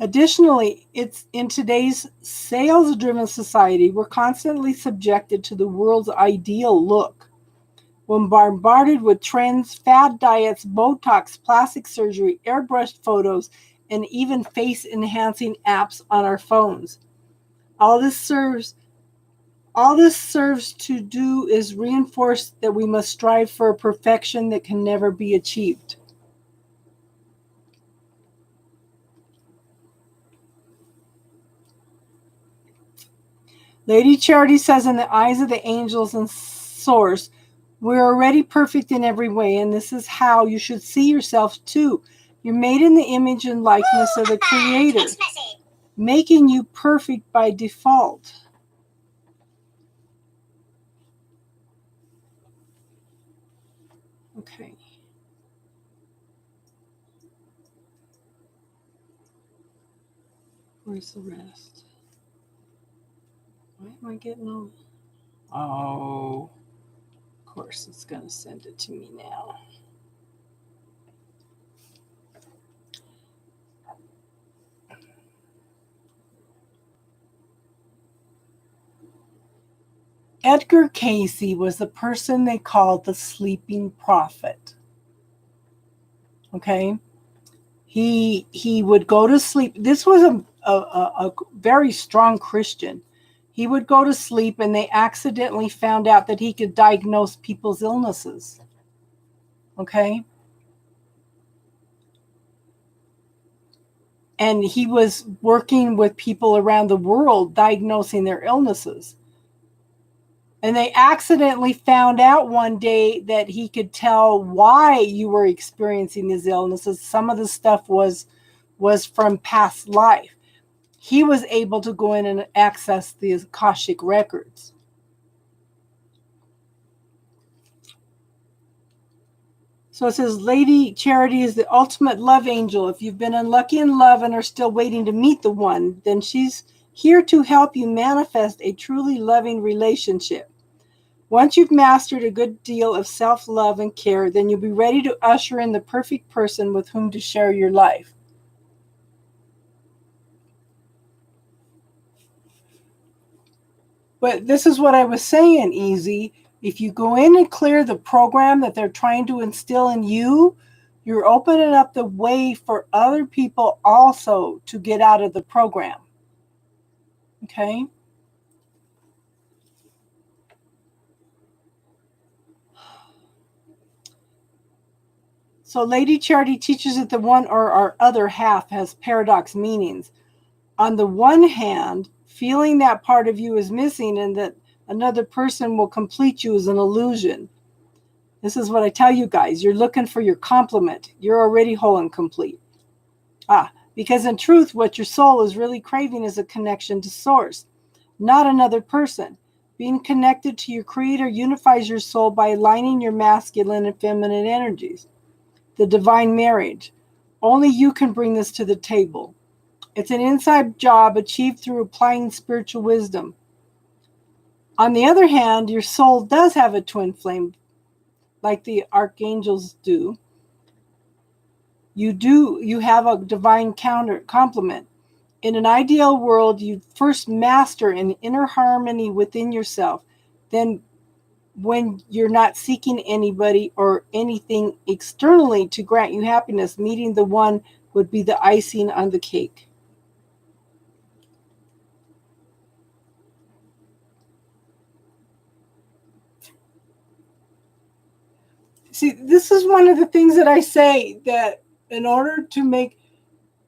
Additionally, it's in today's sales-driven society, we're constantly subjected to the world's ideal look. When bombarded with trends, fad diets, Botox, plastic surgery, airbrushed photos, and even face-enhancing apps on our phones. All this serves to do is reinforce that we must strive for a perfection that can never be achieved. Lady Charity says, in the eyes of the angels and source, we're already perfect in every way, and this is how you should see yourself too. You're made in the image and likeness of the Creator, making you perfect by default. Okay. Where's the rest? Why am I getting all... Oh, of course it's going to send it to me now. Edgar Cayce was the person they called the sleeping prophet. Okay? He would go to sleep. This was a very strong Christian. He would go to sleep and they accidentally found out that he could diagnose people's illnesses. Okay? And he was working with people around the world diagnosing their illnesses. And they accidentally found out one day that he could tell why you were experiencing these illnesses. Some of the stuff was from past life. He was able to go in and access the Akashic records. So it says, Lady Charity is the ultimate love angel. If you've been unlucky in love and are still waiting to meet the one, then she's here to help you manifest a truly loving relationship. Once you've mastered a good deal of self-love and care, then you'll be ready to usher in the perfect person with whom to share your life. But this is what I was saying, Easy. If you go in and clear the program that they're trying to instill in you, you're opening up the way for other people also to get out of the program. Okay? So Lady Charity teaches that the one or our other half has paradox meanings. On the one hand, feeling that part of you is missing and that another person will complete you is an illusion. This is what I tell you guys. You're looking for your complement. You're already whole and complete. Because in truth, what your soul is really craving is a connection to Source, not another person. Being connected to your Creator unifies your soul by aligning your masculine and feminine energies. The divine marriage. Only you can bring this to the table. It's an inside job achieved through applying spiritual wisdom. On the other hand, your soul does have a twin flame, like the archangels do. You have a divine complement. In an ideal world, you first master an inner harmony within yourself. Then, when you're not seeking anybody or anything externally to grant you happiness, meeting the one would be the icing on the cake. See, this is one of the things that I say, that in order to make,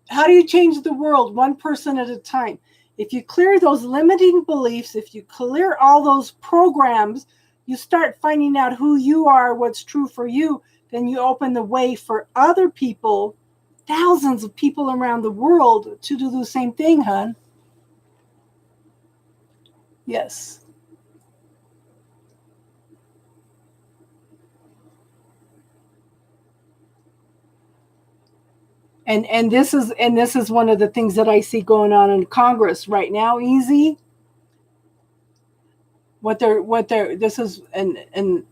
how do you change the world? One person at a time. If you clear those limiting beliefs, if you clear all those programs, you start finding out who you are, what's true for you, then you open the way for other people, thousands of people around the world, to do the same thing, hon. Yes. And this is one of the things that I see going on in Congress right now, Easy. What they're this is, and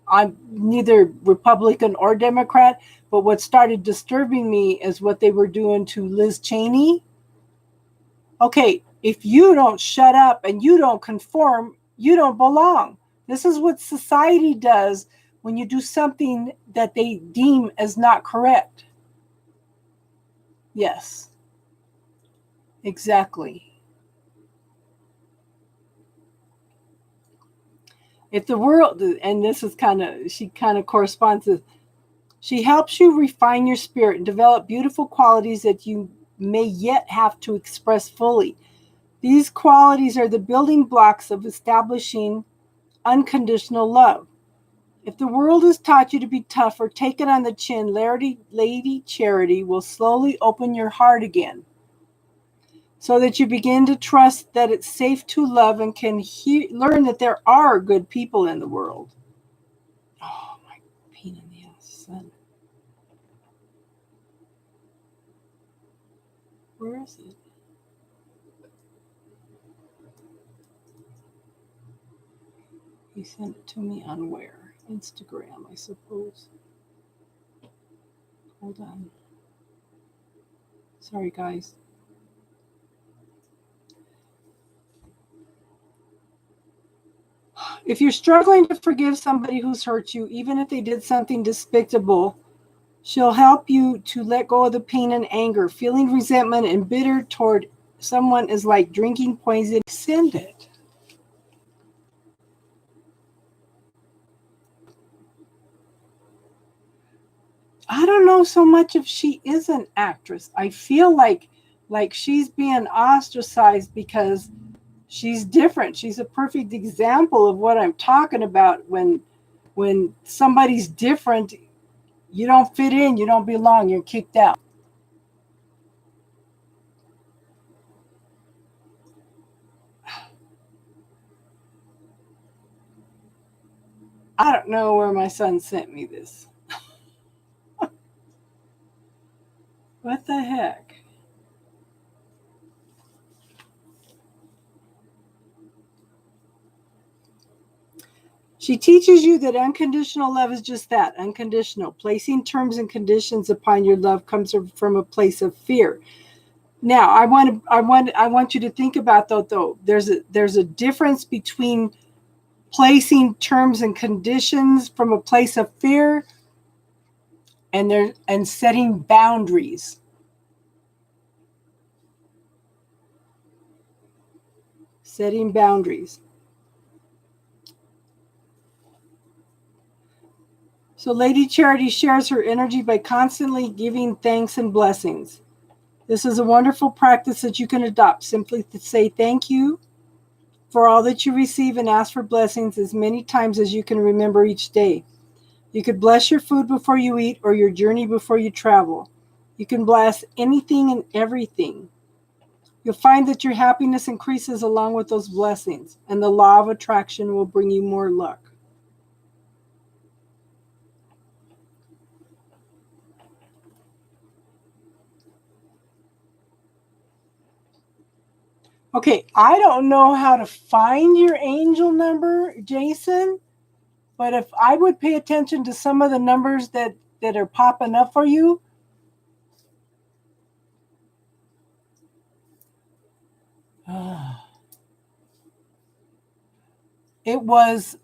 I'm neither Republican or Democrat, but what started disturbing me is what they were doing to Liz Cheney. Okay, if you don't shut up and you don't conform, you don't belong. This is what society does when you do something that they deem as not correct. Yes, exactly. If the world, and this is she kind of corresponds to, she helps you refine your spirit and develop beautiful qualities that you may yet have to express fully. These qualities are the building blocks of establishing unconditional love. If the world has taught you to be tough or take it on the chin, Lady Charity will slowly open your heart again, so that you begin to trust that it's safe to love and can learn that there are good people in the world. Oh, my pain in the ass, son. Where is it? He sent it to me on where? Instagram, I suppose. Hold on. Sorry, guys. If you're struggling to forgive somebody who's hurt you, even if they did something despicable, she'll help you to let go of the pain and anger. Feeling resentment and bitter toward someone is like drinking poison. Send it. I don't know so much if she is an actress. I feel like she's being ostracized because she's different. She's a perfect example of what I'm talking about. When somebody's different, you don't fit in, you don't belong, you're kicked out. I don't know where my son sent me this. What the heck? She teaches you that unconditional love is just that, unconditional. Placing terms and conditions upon your love comes from a place of fear. Now, I want you to think about though. There's a difference between placing terms and conditions from a place of fear and setting boundaries. Setting boundaries. So Lady Charity shares her energy by constantly giving thanks and blessings. This is a wonderful practice that you can adopt. Simply to say thank you for all that you receive and ask for blessings as many times as you can remember each day. You could bless your food before you eat or your journey before you travel. You can bless anything and everything. You'll find that your happiness increases along with those blessings, and the law of attraction will bring you more luck. Okay, I don't know how to find your angel number, Jason, but if I would pay attention to some of the numbers that are popping up for you. It was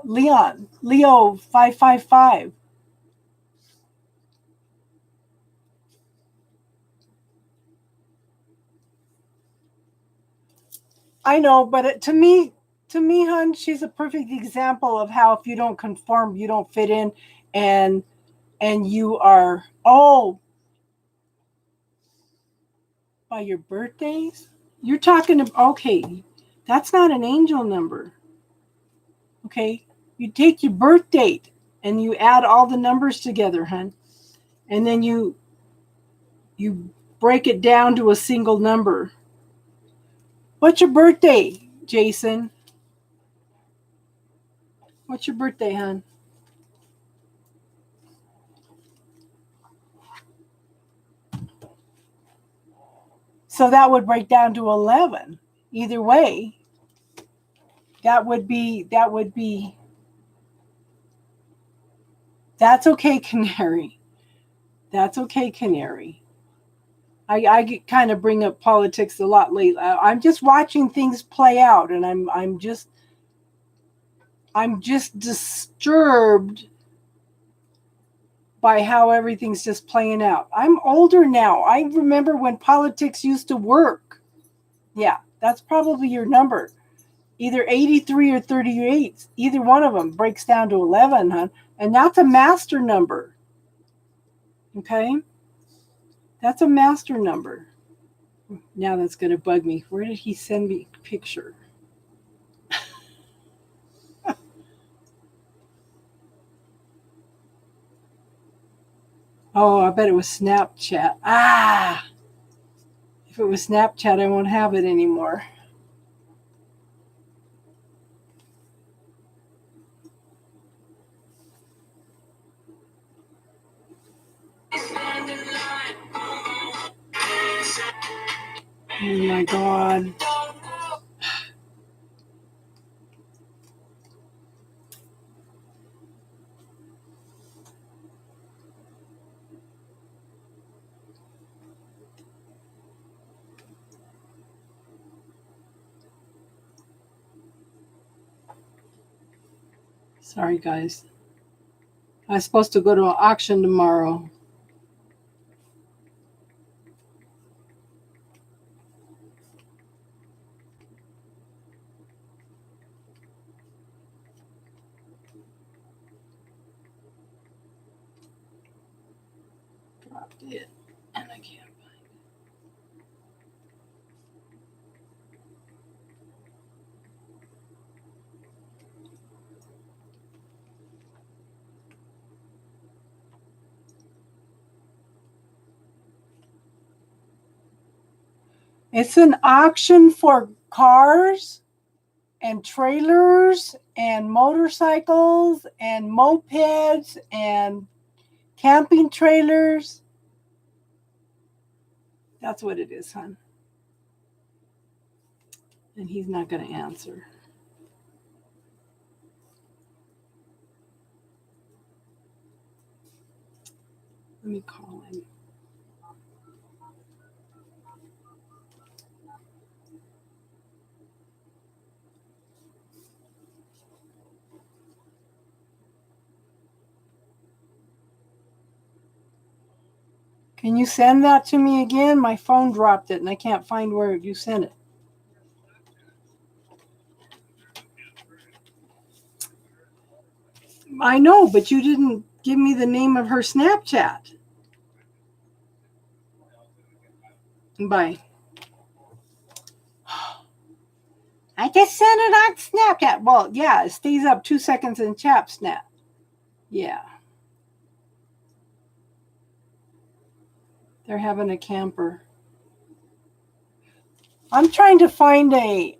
Leo 555. I know, but to me, hon, she's a perfect example of how if you don't conform, you don't fit in, and you are by your birthdays. You're talking about, okay, that's not an angel number. Okay, you take your birth date and you add all the numbers together, hon, and then you break it down to a single number. What's your birthday, Jason? What's your birthday, hon? So that would break down to 11. Either way, that would be that's okay, Canary. That's okay, Canary. I kind of bring up politics a lot lately. I'm just watching things play out, and I'm just disturbed by how everything's just playing out. I'm older now. I remember when politics used to work. Yeah, that's probably your number. Either 83 or 38. Either one of them breaks down to 11, huh? And that's a master number. Okay? That's a master number. Now that's going to bug me. Where did he send me a picture? Oh, I bet it was Snapchat. Ah! If it was Snapchat, I won't have it anymore. Oh my God. Sorry, guys. I was supposed to go to an auction tomorrow. Dropped it, and I can't find it. It's an auction for cars and trailers and motorcycles and mopeds and camping trailers. That's what it is, hon. And he's not going to answer. Let me call him. Can you send that to me again? My phone dropped it and I can't find where you sent it. I know, but you didn't give me the name of her Snapchat. Bye. I just sent it on Snapchat. Well, yeah, it stays up 2 seconds in Chat Snap. Yeah. They're having a camper. I'm trying to find a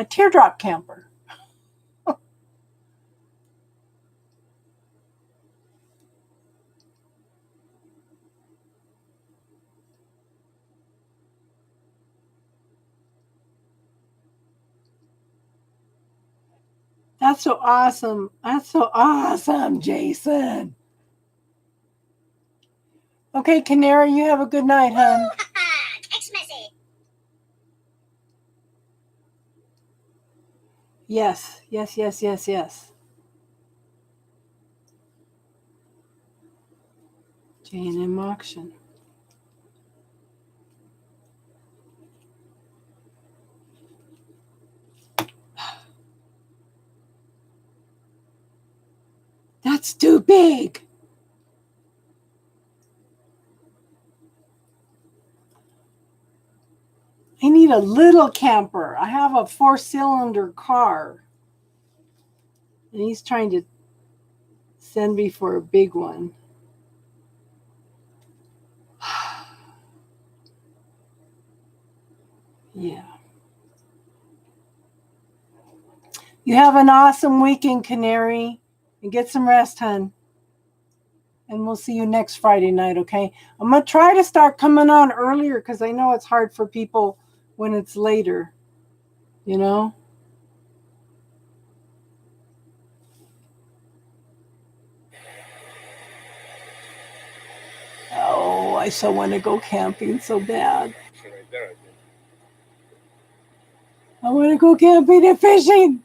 teardrop camper. That's so awesome. That's so awesome, Jason. Okay, Canary, you have a good night, hon. Text message. Yes. J&M auction. That's too big. I need a little camper. I have a 4-cylinder car. And he's trying to send me for a big one. Yeah. You have an awesome weekend, Canary. And get some rest, hon. And we'll see you next Friday night, okay? I'm going to try to start coming on earlier because I know it's hard for people when it's later. You know? Oh, I so want to go camping so bad. I want to go camping and fishing.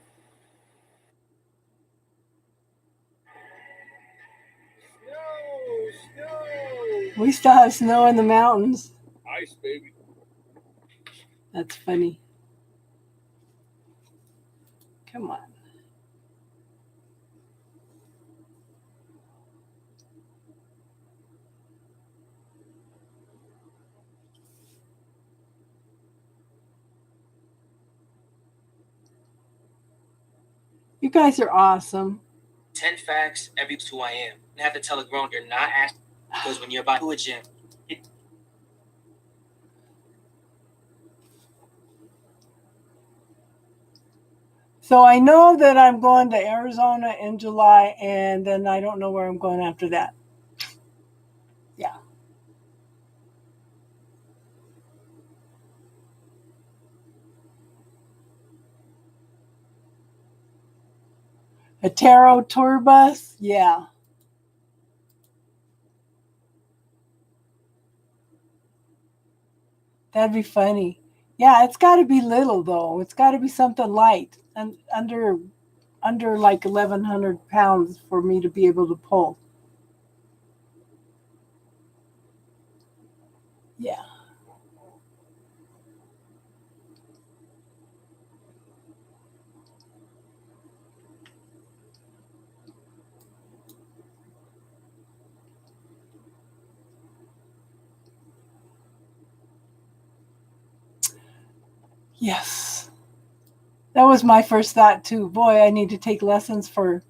Snow. We still have snow in the mountains. Ice, baby. That's funny. Come on. You guys are awesome. 10 facts, everyone's who I am. I have to tell a grown you're not asking because when you're about to a gym. So I know that I'm going to Arizona in July, and then I don't know where I'm going after that. Yeah. A tarot tour bus? Yeah. That'd be funny. Yeah, it's got to be little, though. It's got to be something light. and under like 1,100 pounds for me to be able to pull. Yeah. Yes. That was my first thought too. Boy, I need to take lessons from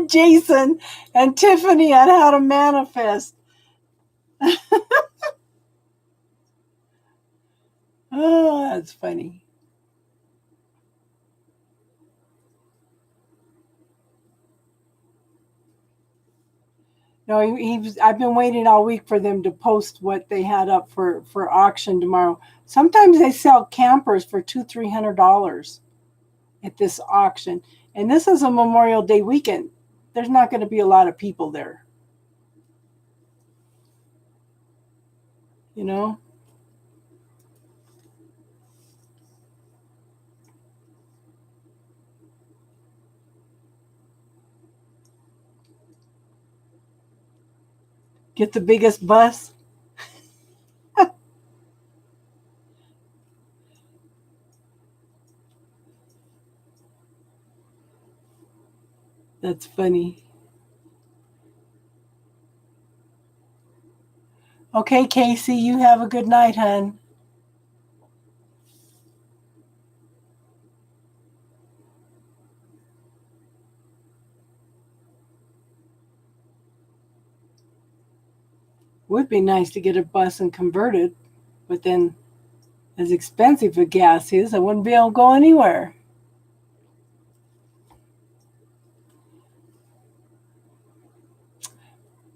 Jason and Tiffany on how to manifest. Oh, that's funny. No, I've been waiting all week for them to post what they had up for auction tomorrow. Sometimes they sell campers for $200-$300 at this auction, and this is a Memorial Day weekend. There's not going to be a lot of people there. You know? Get the biggest bus. That's funny. Okay, Casey, you have a good night, hon. Would be nice to get a bus and convert it, but then as expensive as gas is, I wouldn't be able to go anywhere.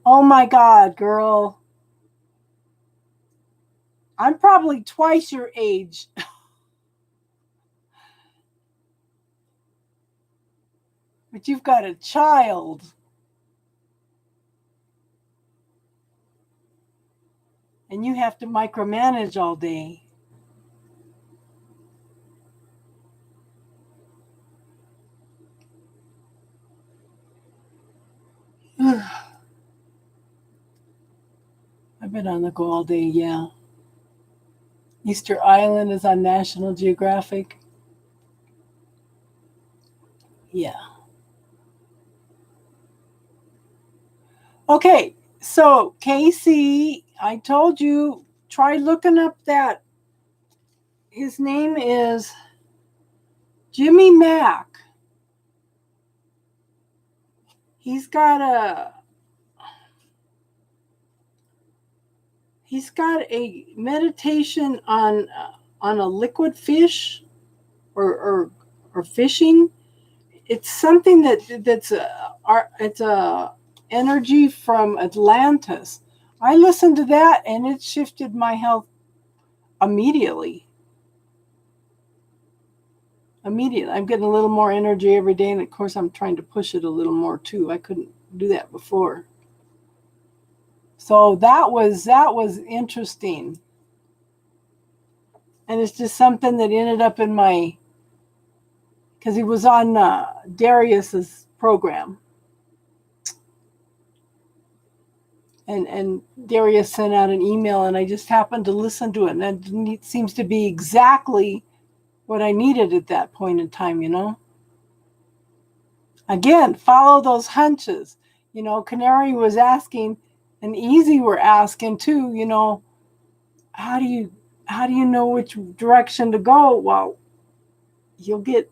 Oh my God, girl. I'm probably twice your age. But you've got a child. And you have to micromanage all day. I've been on the go all day, yeah. Easter Island is on National Geographic. Yeah. Okay, so Casey, I told you, try looking up that. His name is Jimmy Mack. He's got a meditation on a liquid fish or fishing. It's something that's it's a energy from Atlantis. I listened to that and it shifted my health immediately. I'm getting a little more energy every day, and of course I'm trying to push it a little more too. I couldn't do that before. So that was interesting. And it's just something that ended up in my, because he was on Darius's program. And Darius sent out an email, and I just happened to listen to it. And it seems to be exactly what I needed at that point in time, you know? Again, follow those hunches. You know, Canary was asking, and Easy were asking too, you know, how do you know which direction to go? Well, you'll get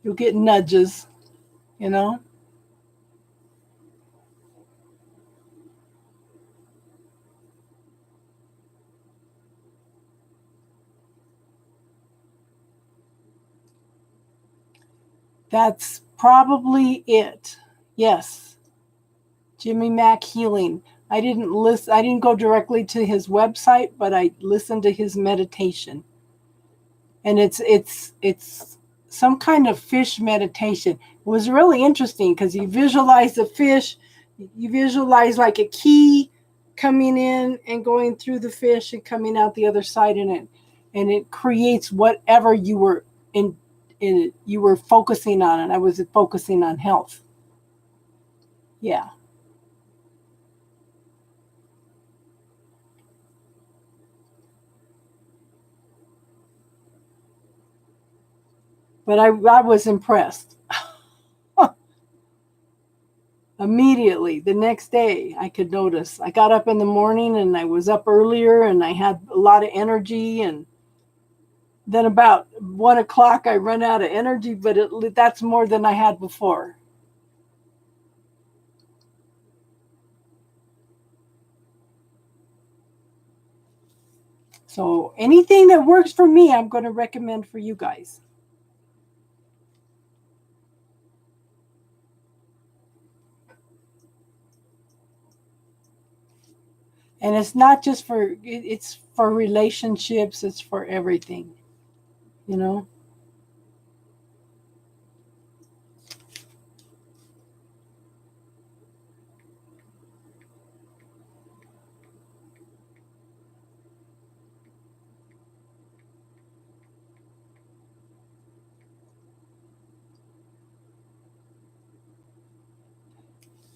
nudges, you know? That's probably it. Yes. Jimmy Mack Healing. I didn't go directly to his website, but I listened to his meditation. And it's some kind of fish meditation. It was really interesting because you visualize the fish, you visualize like a key coming in and going through the fish and coming out the other side in it. And it creates whatever you were in you were focusing on it. I was focusing on health. Yeah. But I was impressed. Immediately, the next day, I could notice. I got up in the morning and I was up earlier and I had a lot of energy. And then about 1 o'clock, I run out of energy, but that's more than I had before. So anything that works for me, I'm going to recommend for you guys. And it's not just it's for relationships, it's for everything, you know?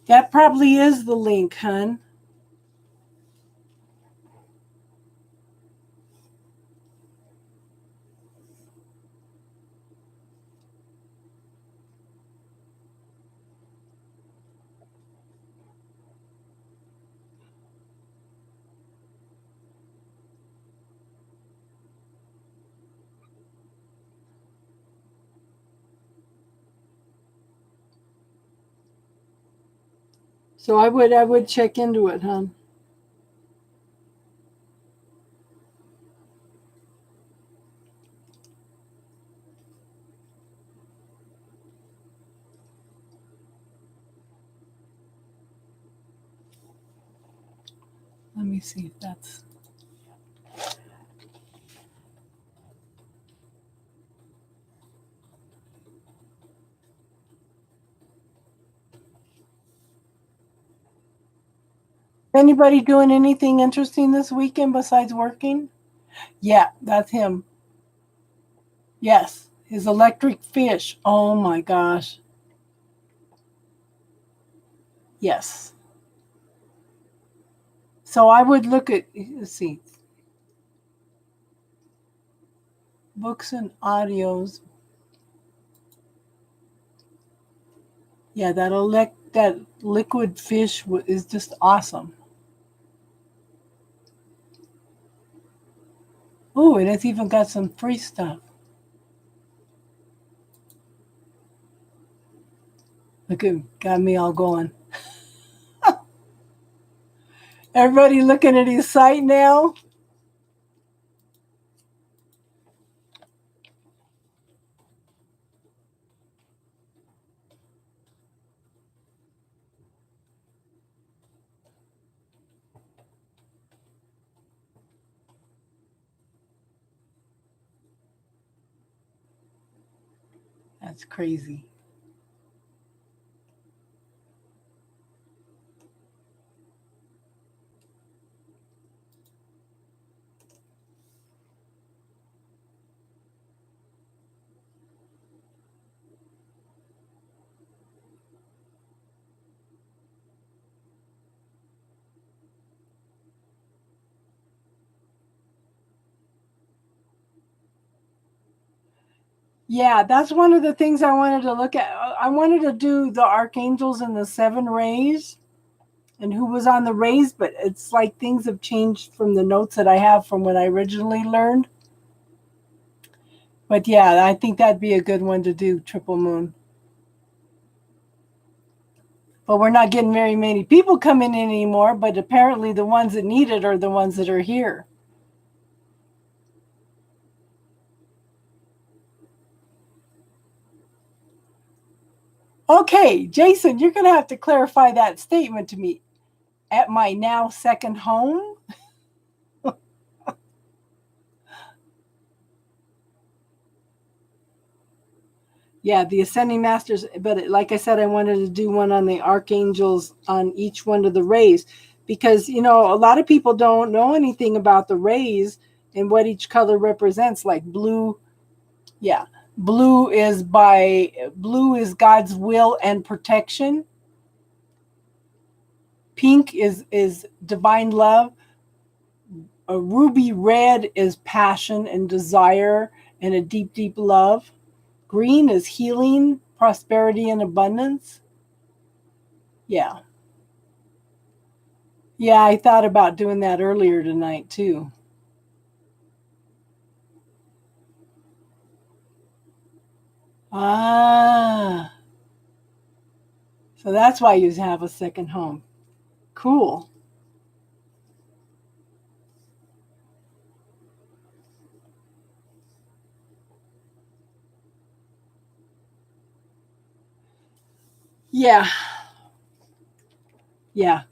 That probably is the link, hun. So I would check into it, hon. Let me see if that's. Anybody doing anything interesting this weekend besides working? Yeah, that's him. Yes, his electric fish. Oh my gosh. Yes. So I would look at, let's see, books and audios. Yeah, that liquid fish is just awesome. Oh, and it's even got some free stuff. Look at got me all going. Everybody looking at his site now. That's crazy. Yeah, that's one of the things I wanted to look at. I wanted to do the archangels and the seven rays and who was on the rays, but it's like things have changed from the notes that I have from when I originally learned. But yeah, I think that'd be a good one to do, triple moon. But we're not getting very many people coming in anymore, but apparently the ones that need it are the ones that are here. Okay, Jason, you're going to have to clarify that statement to me. At my now second home? Yeah, the ascending masters, but like I said, I wanted to do one on the archangels on each one of the rays because, you know, a lot of people don't know anything about the rays and what each color represents, like blue. Yeah, Blue is God's will and protection. Pink is divine love. A ruby red is passion and desire and a deep, deep love. Green is healing, prosperity, and abundance. Yeah. Yeah, I thought about doing that earlier tonight too. Ah. So that's why you have a second home. Cool. Yeah. Yeah.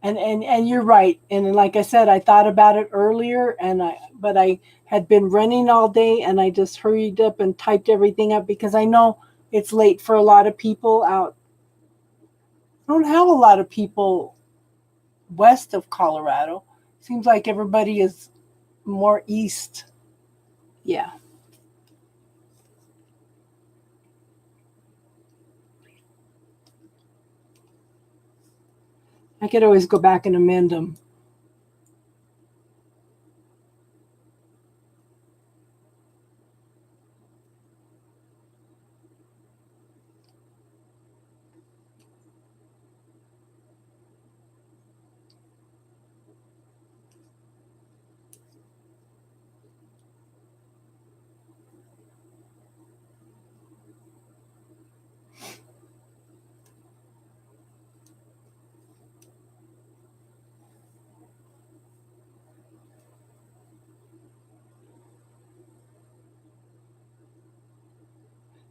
And you're right. And like I said, I thought about it earlier but I had been running all day and I just hurried up and typed everything up because I know it's late for a lot of people out. I don't have a lot of people west of Colorado. Seems like everybody is more east. Yeah. I could always go back and amend them.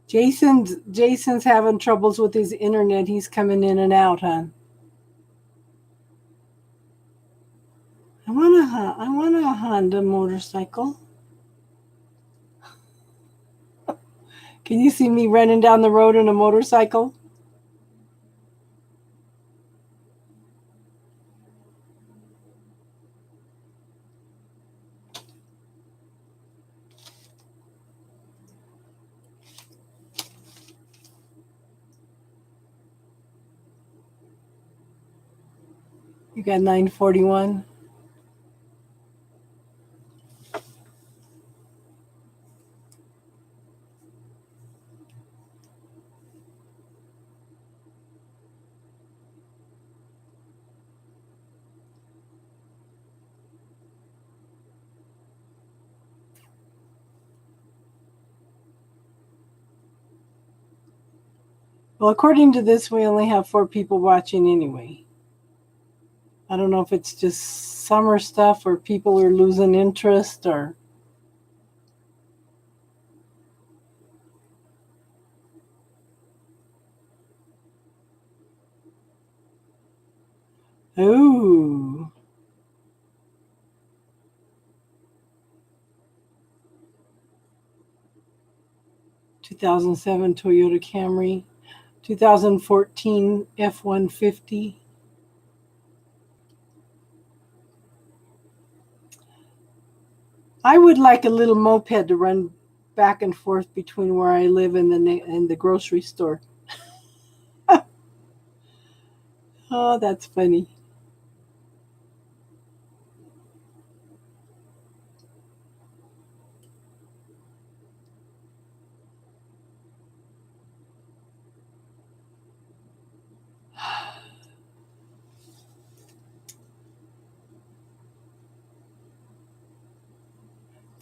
Jason's having troubles with his internet. He's coming in and out, huh? I want a Honda motorcycle. Can you see me running down the road in a motorcycle? You got 941. Well, according to this, we only have 4 people watching anyway. I don't know if it's just summer stuff or people are losing interest or. Ooh. 2007 Toyota Camry. 2014 F-150. I would like a little moped to run back and forth between where I live and the grocery store. Oh, that's funny.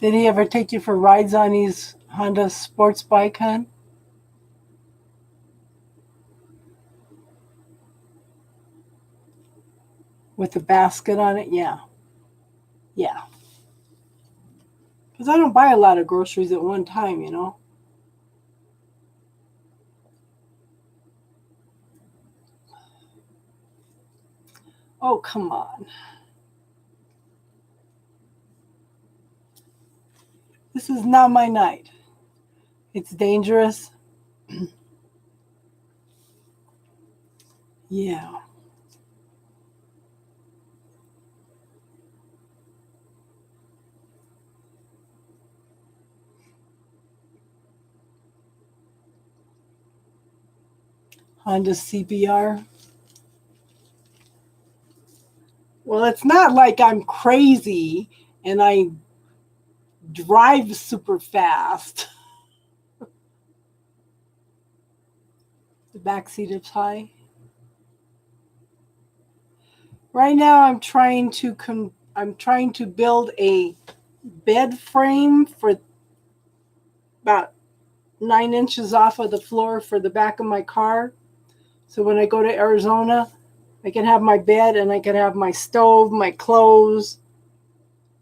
Did he ever take you for rides on his Honda sports bike, hon? With the basket on it? Yeah. Yeah. Because I don't buy a lot of groceries at one time, you know. Oh, come on. This is not my night. It's dangerous. Yeah. Honda CBR. Well, it's not like I'm crazy and I drive super fast. The back seat is high. Right now, I'm trying to build a bed frame for about 9 inches off of the floor for the back of my car. So when I go to Arizona, I can have my bed and I can have my stove, my clothes,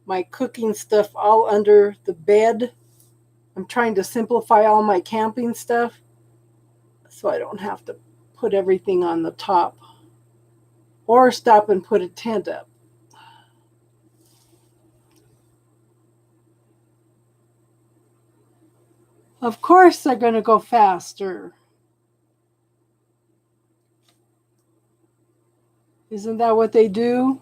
my cooking stuff all under the bed. I'm trying to simplify all my camping stuff so I don't have to put everything on the top or stop and put a tent up. Of course, they're going to go faster. Isn't that what they do?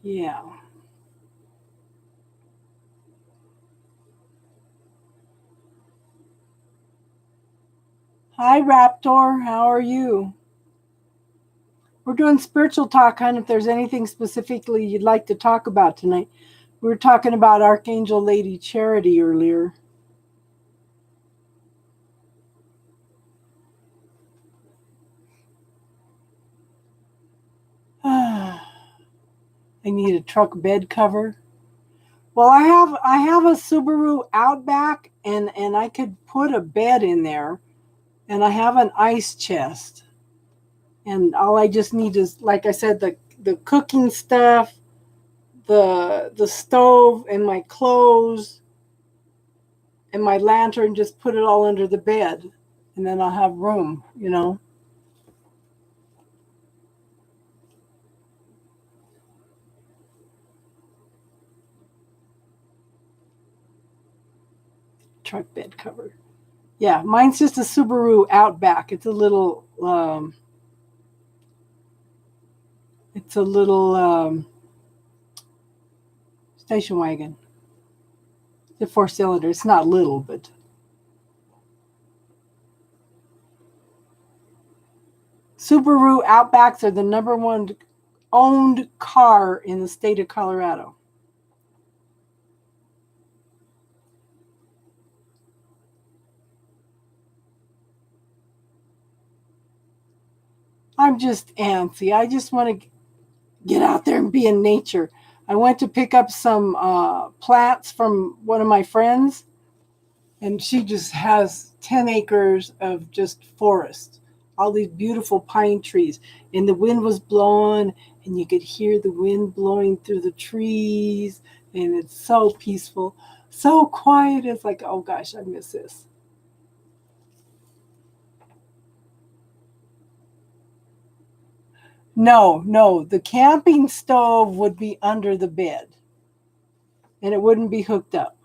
Yeah. Hi, Raptor. How are you? We're doing spiritual talk, hon. If there's anything specifically you'd like to talk about tonight. We were talking about Archangel Lady Charity earlier. I need a truck bed cover. Well, I have a Subaru Outback and I could put a bed in there, and I have an ice chest. And all I just need is, like I said, the cooking stuff, the stove and my clothes and my lantern, just put it all under the bed and then I'll have room, you know. Truck bed cover. Yeah, mine's just a Subaru Outback. It's a little station wagon. It's a 4-cylinder. It's not little, but Subaru Outbacks are the number one owned car in the state of Colorado. I'm just antsy. I just want to get out there and be in nature. I went to pick up some plants from one of my friends, and she just has 10 acres of just forest, all these beautiful pine trees. And the wind was blowing, and you could hear the wind blowing through the trees, and it's so peaceful, so quiet. It's like, oh gosh, I miss this. No, the camping stove would be under the bed, and it wouldn't be hooked up.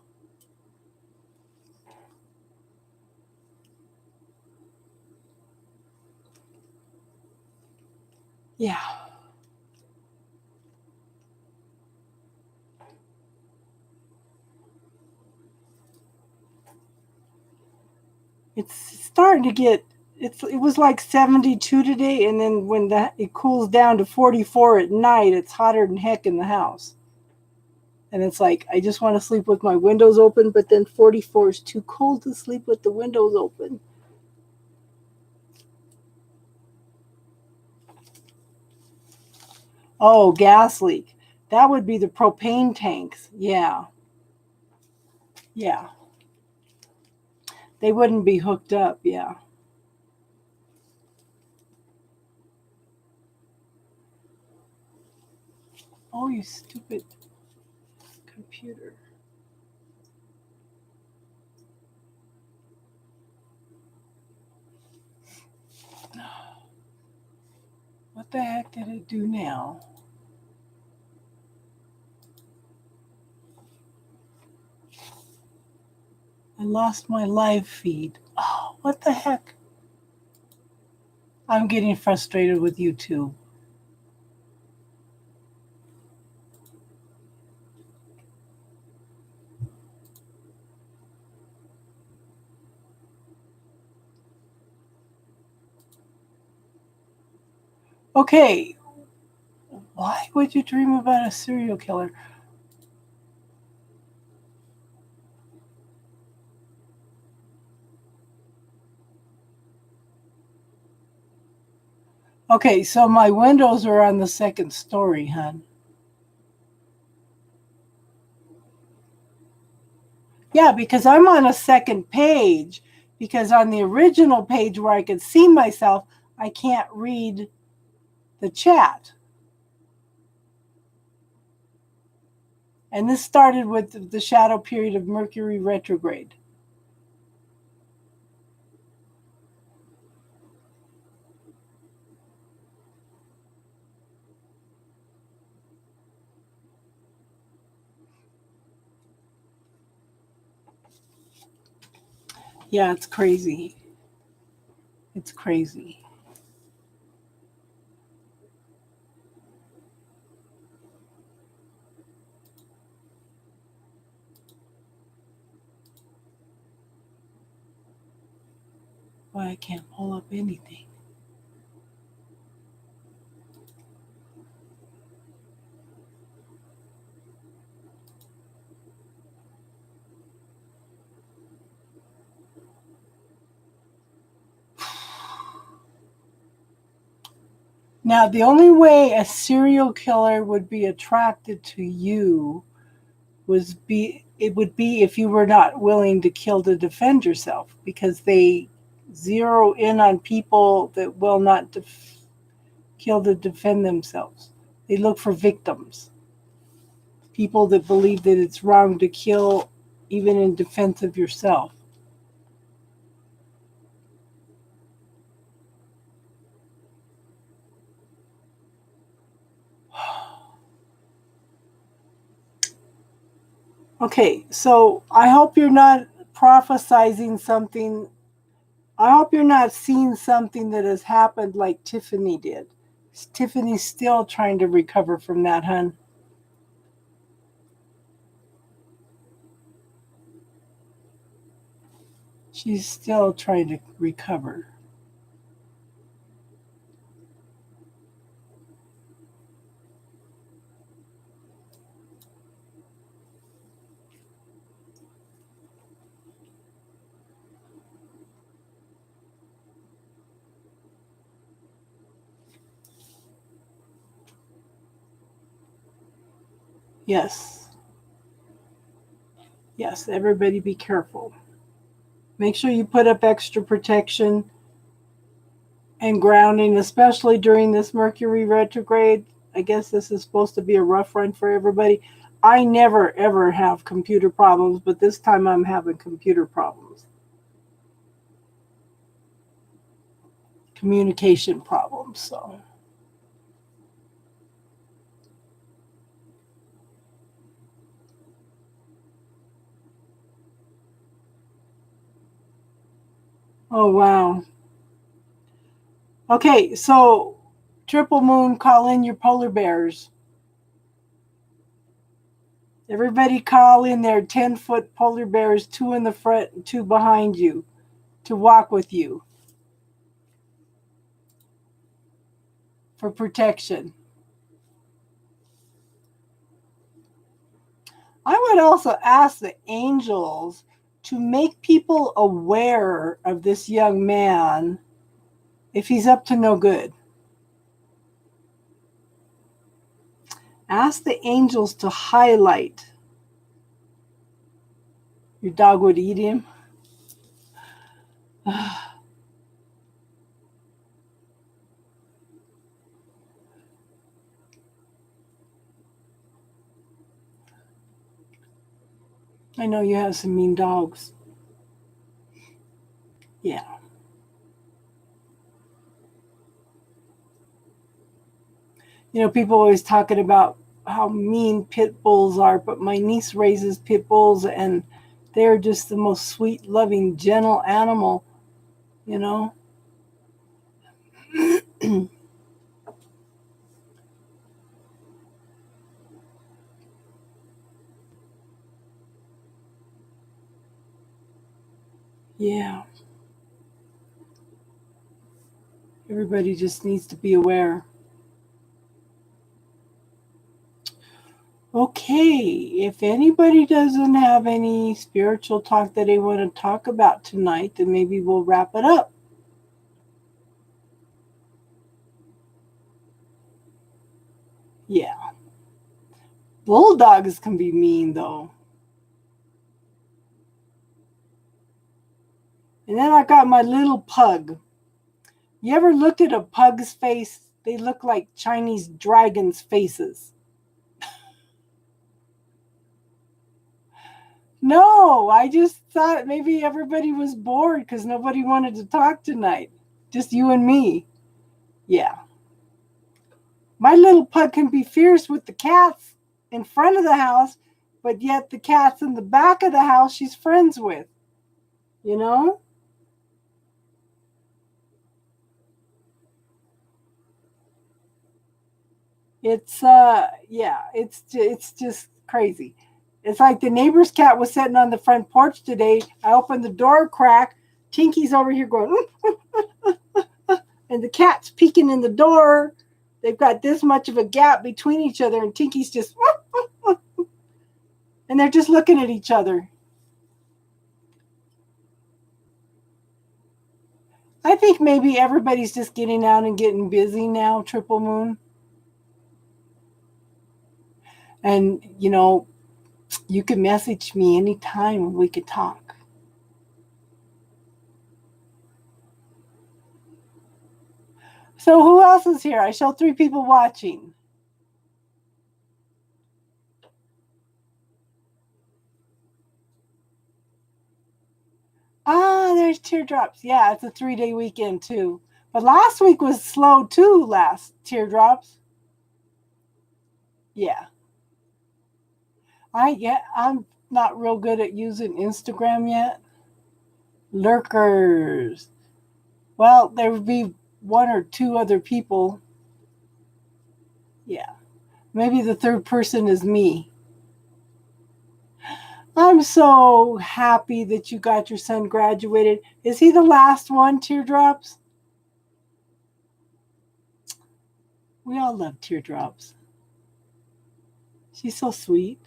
Yeah. It's starting to get, it was like 72 today, and then when it cools down to 44 at night, it's hotter than heck in the house. And it's like, I just want to sleep with my windows open, but then 44 is too cold to sleep with the windows open. Oh, gas leak. That would be the propane tanks. Yeah. Yeah. They wouldn't be hooked up. Yeah. Oh, you stupid computer. What the heck did it do now? I lost my live feed. Oh, what the heck? I'm getting frustrated with YouTube. Okay, why would you dream about a serial killer? Okay, so my windows are on the second story, hon. Yeah, because I'm on a second page. Because on the original page where I could see myself, I can't read the chat. And this started with the shadow period of Mercury retrograde. Yeah, it's crazy. It's crazy. Why I can't pull up anything. Now, the only way a serial killer would be attracted to you would be if you were not willing to kill to defend yourself, because they zero in on people that will not kill to defend themselves. They look for victims, people that believe that it's wrong to kill even in defense of yourself. Okay, so I hope you're not prophesizing something. I hope you're not seeing something that has happened like Tiffany did. Tiffany's still trying to recover from that, hun. She's still trying to recover. Yes. Yes, everybody be careful. Make sure you put up extra protection and grounding, especially during this Mercury retrograde. I guess this is supposed to be a rough run for everybody. I never ever have computer problems, but this time I'm having computer problems. Communication problems, so. Oh, wow. Okay, so triple moon, call in your polar bears. Everybody call in their 10-foot polar bears, 2 in the front and 2 behind you, to walk with you for protection. I would also ask the angels to make people aware of this young man if he's up to no good. Ask the angels to highlight. Your dog would eat him. I know you have some mean dogs. Yeah. You know, people always talking about how mean pit bulls are, but my niece raises pit bulls and they're just the most sweet, loving, gentle animal, you know? Yeah. Everybody just needs to be aware. Okay, if anybody doesn't have any spiritual talk that they want to talk about tonight, then maybe we'll wrap it up. Yeah. Bulldogs can be mean, though. And then I got my little pug. You ever looked at a pug's face? They look like Chinese dragons' faces. No, I just thought maybe everybody was bored because nobody wanted to talk tonight. Just you and me. Yeah. My little pug can be fierce with the cats in front of the house, but yet the cats in the back of the house she's friends with. You know? It's it's just crazy. It's like the neighbor's cat was sitting on the front porch today. I opened the door crack. Tinky's over here going, and the cat's peeking in the door. They've got this much of a gap between each other, and Tinky's just, and they're just looking at each other. I think maybe everybody's just getting out and getting busy now, Triple Moon. And, you know, you can message me anytime and we could talk. So who else is here? I show 3 people watching. Ah, there's Teardrops. Yeah, it's a 3-day weekend too. But last week was slow too, last Teardrops. Yeah. I'm not real good at using Instagram yet. Lurkers. Well, there would be 1 or 2 other people. Yeah. Maybe the 3rd person is me. I'm so happy that you got your son graduated. Is he the last one, Teardrops? We all love Teardrops. She's so sweet.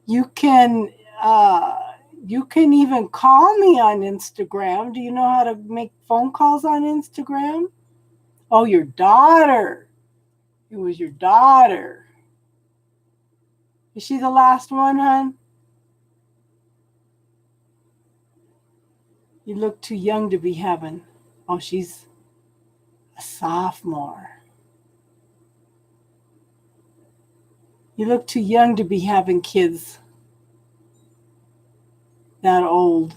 You can even call me on Instagram. Do you know how to make phone calls on Instagram? Oh, your daughter. It was your daughter. Is she the last one, hon? You look too young to be having. Oh, she's a sophomore. You look too young to be having kids that old.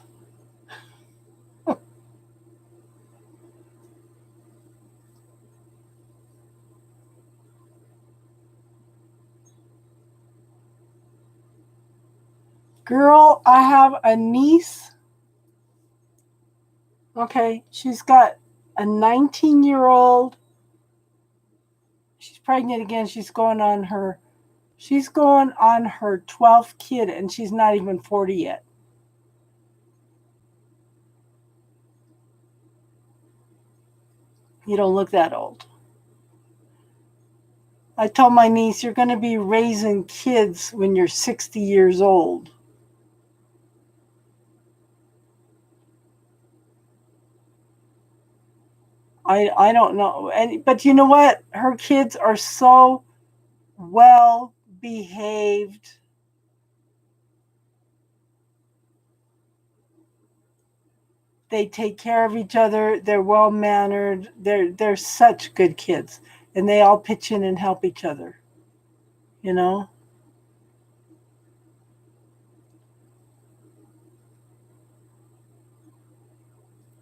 Girl, I have a niece. Okay, she's got a 19-year-old. She's pregnant again. She's going on her 12th kid, and she's not even 40 yet. You don't look that old. I told my niece, you're going to be raising kids when you're 60 years old. I don't know. But you know what? Her kids are so well behaved. They take care of each other. They're well mannered. They're such good kids, and they all pitch in and help each other. You know.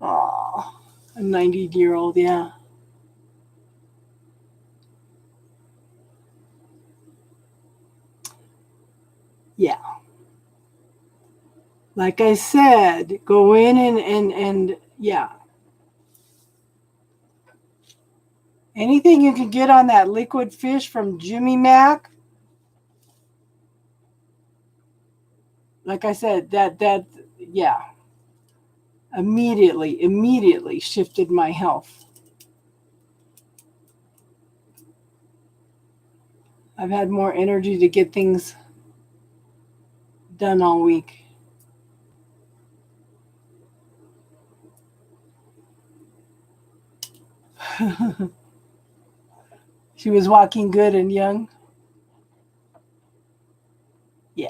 Oh, a 90-year-old, yeah. Yeah. Like I said, go in and yeah. Anything you can get on that liquid fish from Jimmy Mac. Like I said, that yeah. immediately shifted my health. I've had more energy to get things done all week. She was walking good and young. Yeah.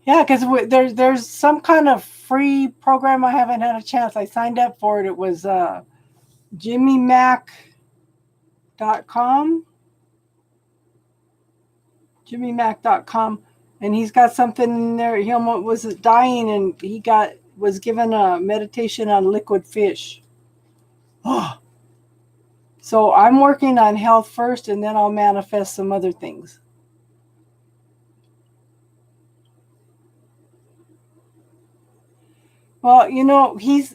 Yeah, because there's some kind of free program. I haven't had a chance. I signed up for it. It was JimmyMac.com. JimmyMac.com. And he's got something in there. He almost was dying, and he was given a meditation on liquid fish. Oh. So I'm working on health first, and then I'll manifest some other things. Well, he's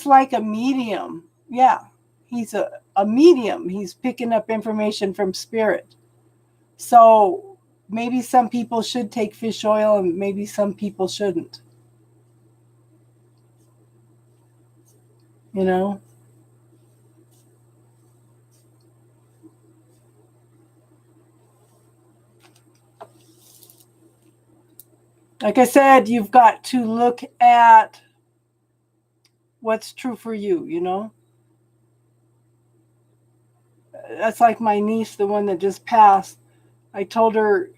like a medium. Yeah, he's a medium. He's picking up information from spirit. So maybe some people should take fish oil, and maybe some people shouldn't. Like I said, you've got to look at what's true for you. That's like my niece, the one that just passed. I told her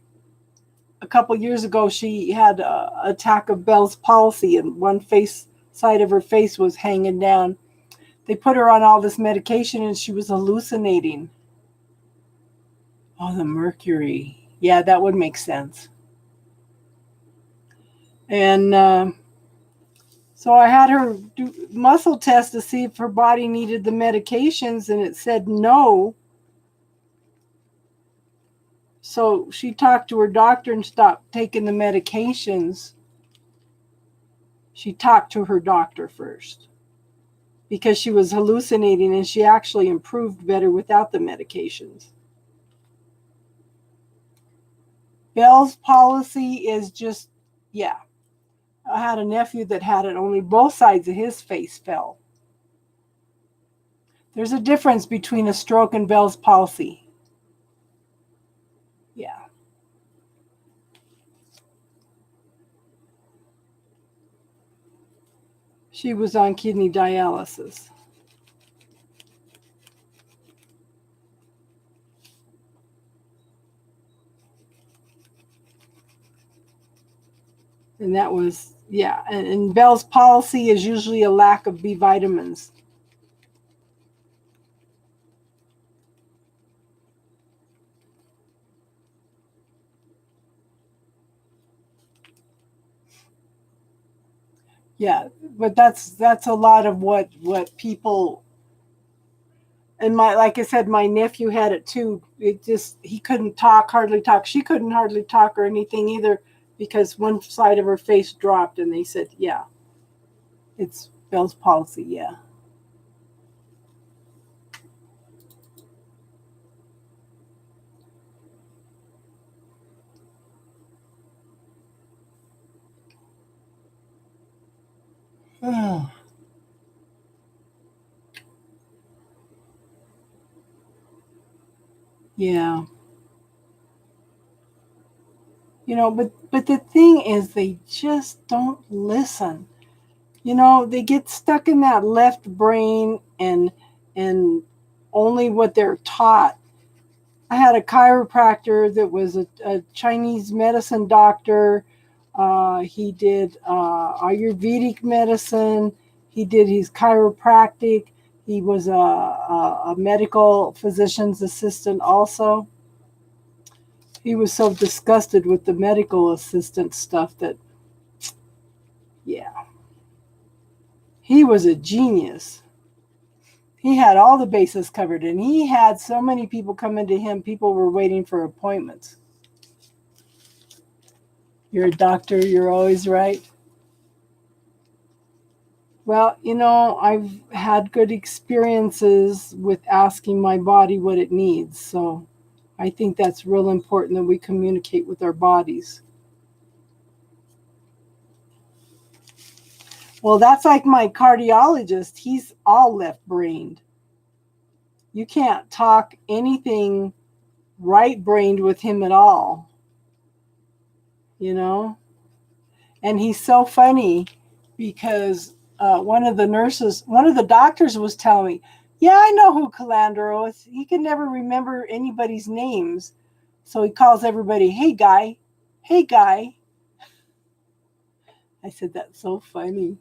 a couple years ago she had an attack of Bell's palsy, and one side of her face was hanging down. They put her on all this medication, and she was hallucinating. Oh, the mercury. Yeah, that would make sense. And so I had her do muscle test to see if her body needed the medications, and it said no. So she talked to her doctor and stopped taking the medications. She talked to her doctor first because she was hallucinating, and she actually improved better without the medications. Bell's palsy is just, yeah. I had a nephew that had it, only both sides of his face fell. There's a difference between a stroke and Bell's palsy. Yeah. She was on kidney dialysis. And that was, yeah. And Bell's palsy is usually a lack of B vitamins. Yeah, but that's a lot of what people, and like I said, my nephew had it too. He couldn't hardly talk. She couldn't hardly talk or anything either, because one side of her face dropped, and they said, yeah, it's Bell's palsy, yeah. Oh. Yeah. But the thing is, they just don't listen. They get stuck in that left brain and only what they're taught. I had a chiropractor that was a Chinese medicine doctor. He did Ayurvedic medicine. He did his chiropractic. He was a medical physician's assistant also. He was so disgusted with the medical assistant stuff that, yeah. He was a genius. He had all the bases covered, and he had so many people coming to him. People were waiting for appointments. You're a doctor, you're always right. Well, I've had good experiences with asking my body what it needs. So I think that's real important that we communicate with our bodies. Well, that's like my cardiologist. He's all left-brained. You can't talk anything right-brained with him at all. You know? And he's so funny because one of the doctors was telling me, yeah, I know who Calandro is. He can never remember anybody's names. So he calls everybody, hey, guy. Hey, guy. I said, that's so funny.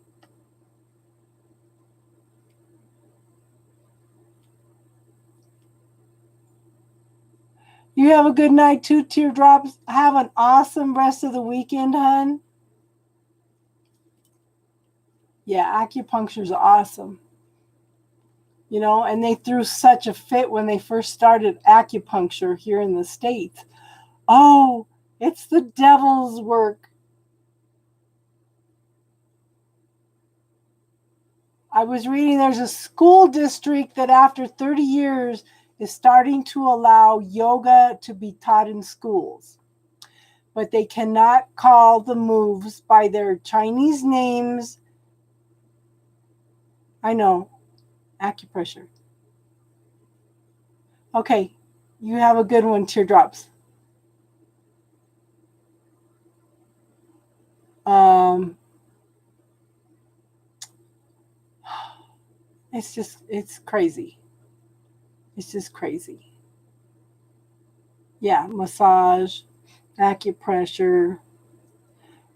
You have a good night too, Teardrops. Have an awesome rest of the weekend, hon. Yeah, acupuncture is awesome. You know, and they threw such a fit when they first started acupuncture here in the States. Oh, it's the devil's work. I was reading there's a school district that after 30 years is starting to allow yoga to be taught in schools. But they cannot call the moves by their Chinese names. I know, acupressure. Okay, you have a good one, Teardrops. It's crazy. It's just crazy. Yeah, massage, acupressure.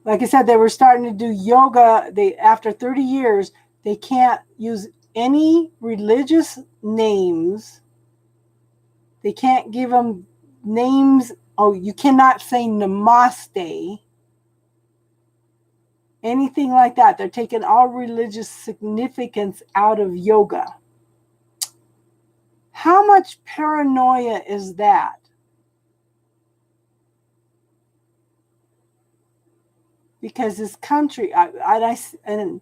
Like I said, they were starting to do yoga. After 30 years, they can't use any religious names. They can't give them names. Oh, you cannot say namaste. Anything like that. They're taking all religious significance out of yoga. How much paranoia is that? Because this country, and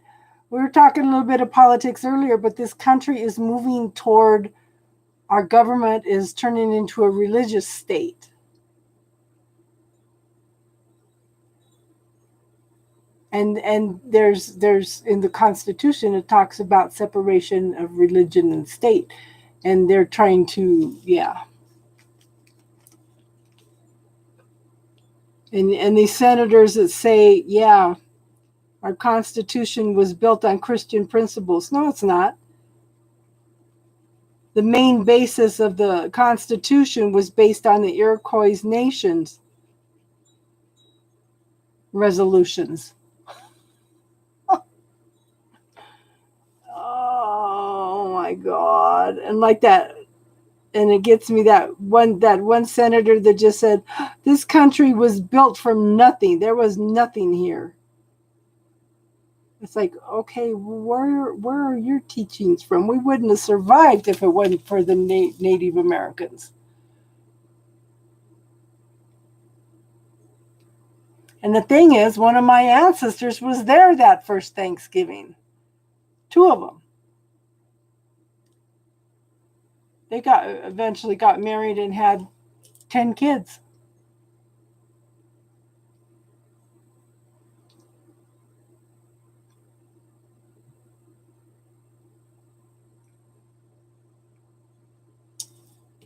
we were talking a little bit of politics earlier, but this country is moving toward, our government is turning into a religious state. And there's in the Constitution, it talks about separation of religion and state. And they're trying to, yeah. And these senators that say, yeah, our Constitution was built on Christian principles. No, it's not. The main basis of the Constitution was based on the Iroquois Nations resolutions. Oh my God. And like that, and it gets me that one senator that just said, this country was built from nothing. There was nothing here. It's like, okay, where are your teachings from? We wouldn't have survived if it wasn't for the Native Americans. And the thing is, one of my ancestors was there that first Thanksgiving. 2 of them. They eventually got married and had 10 kids.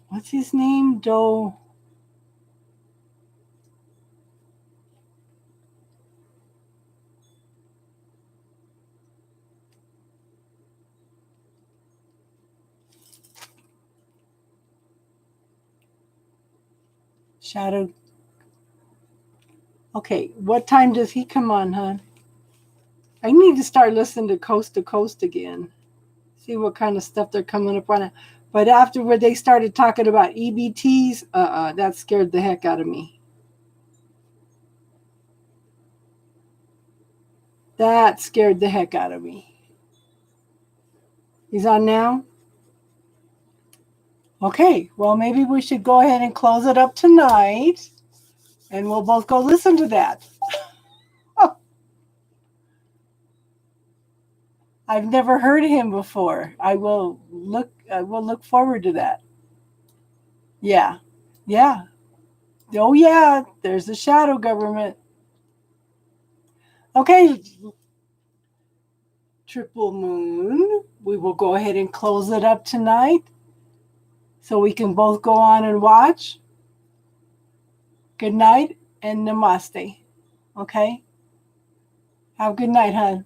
What's his name? Doe. Shadow. Okay, what time does he come on, hon? I need to start listening to Coast again. See what kind of stuff they're coming up on. But after they started talking about EBTs, that scared the heck out of me. That scared the heck out of me. He's on now? Okay, well, maybe we should go ahead and close it up tonight. And we'll both go listen to that. I've never heard of him before. I will look forward to that. Yeah. Yeah. Oh yeah, there's the shadow government. Okay. triple moon. We will go ahead and close it up tonight so we can both go on and watch. Good night and namaste. Okay? Have a good night, hon.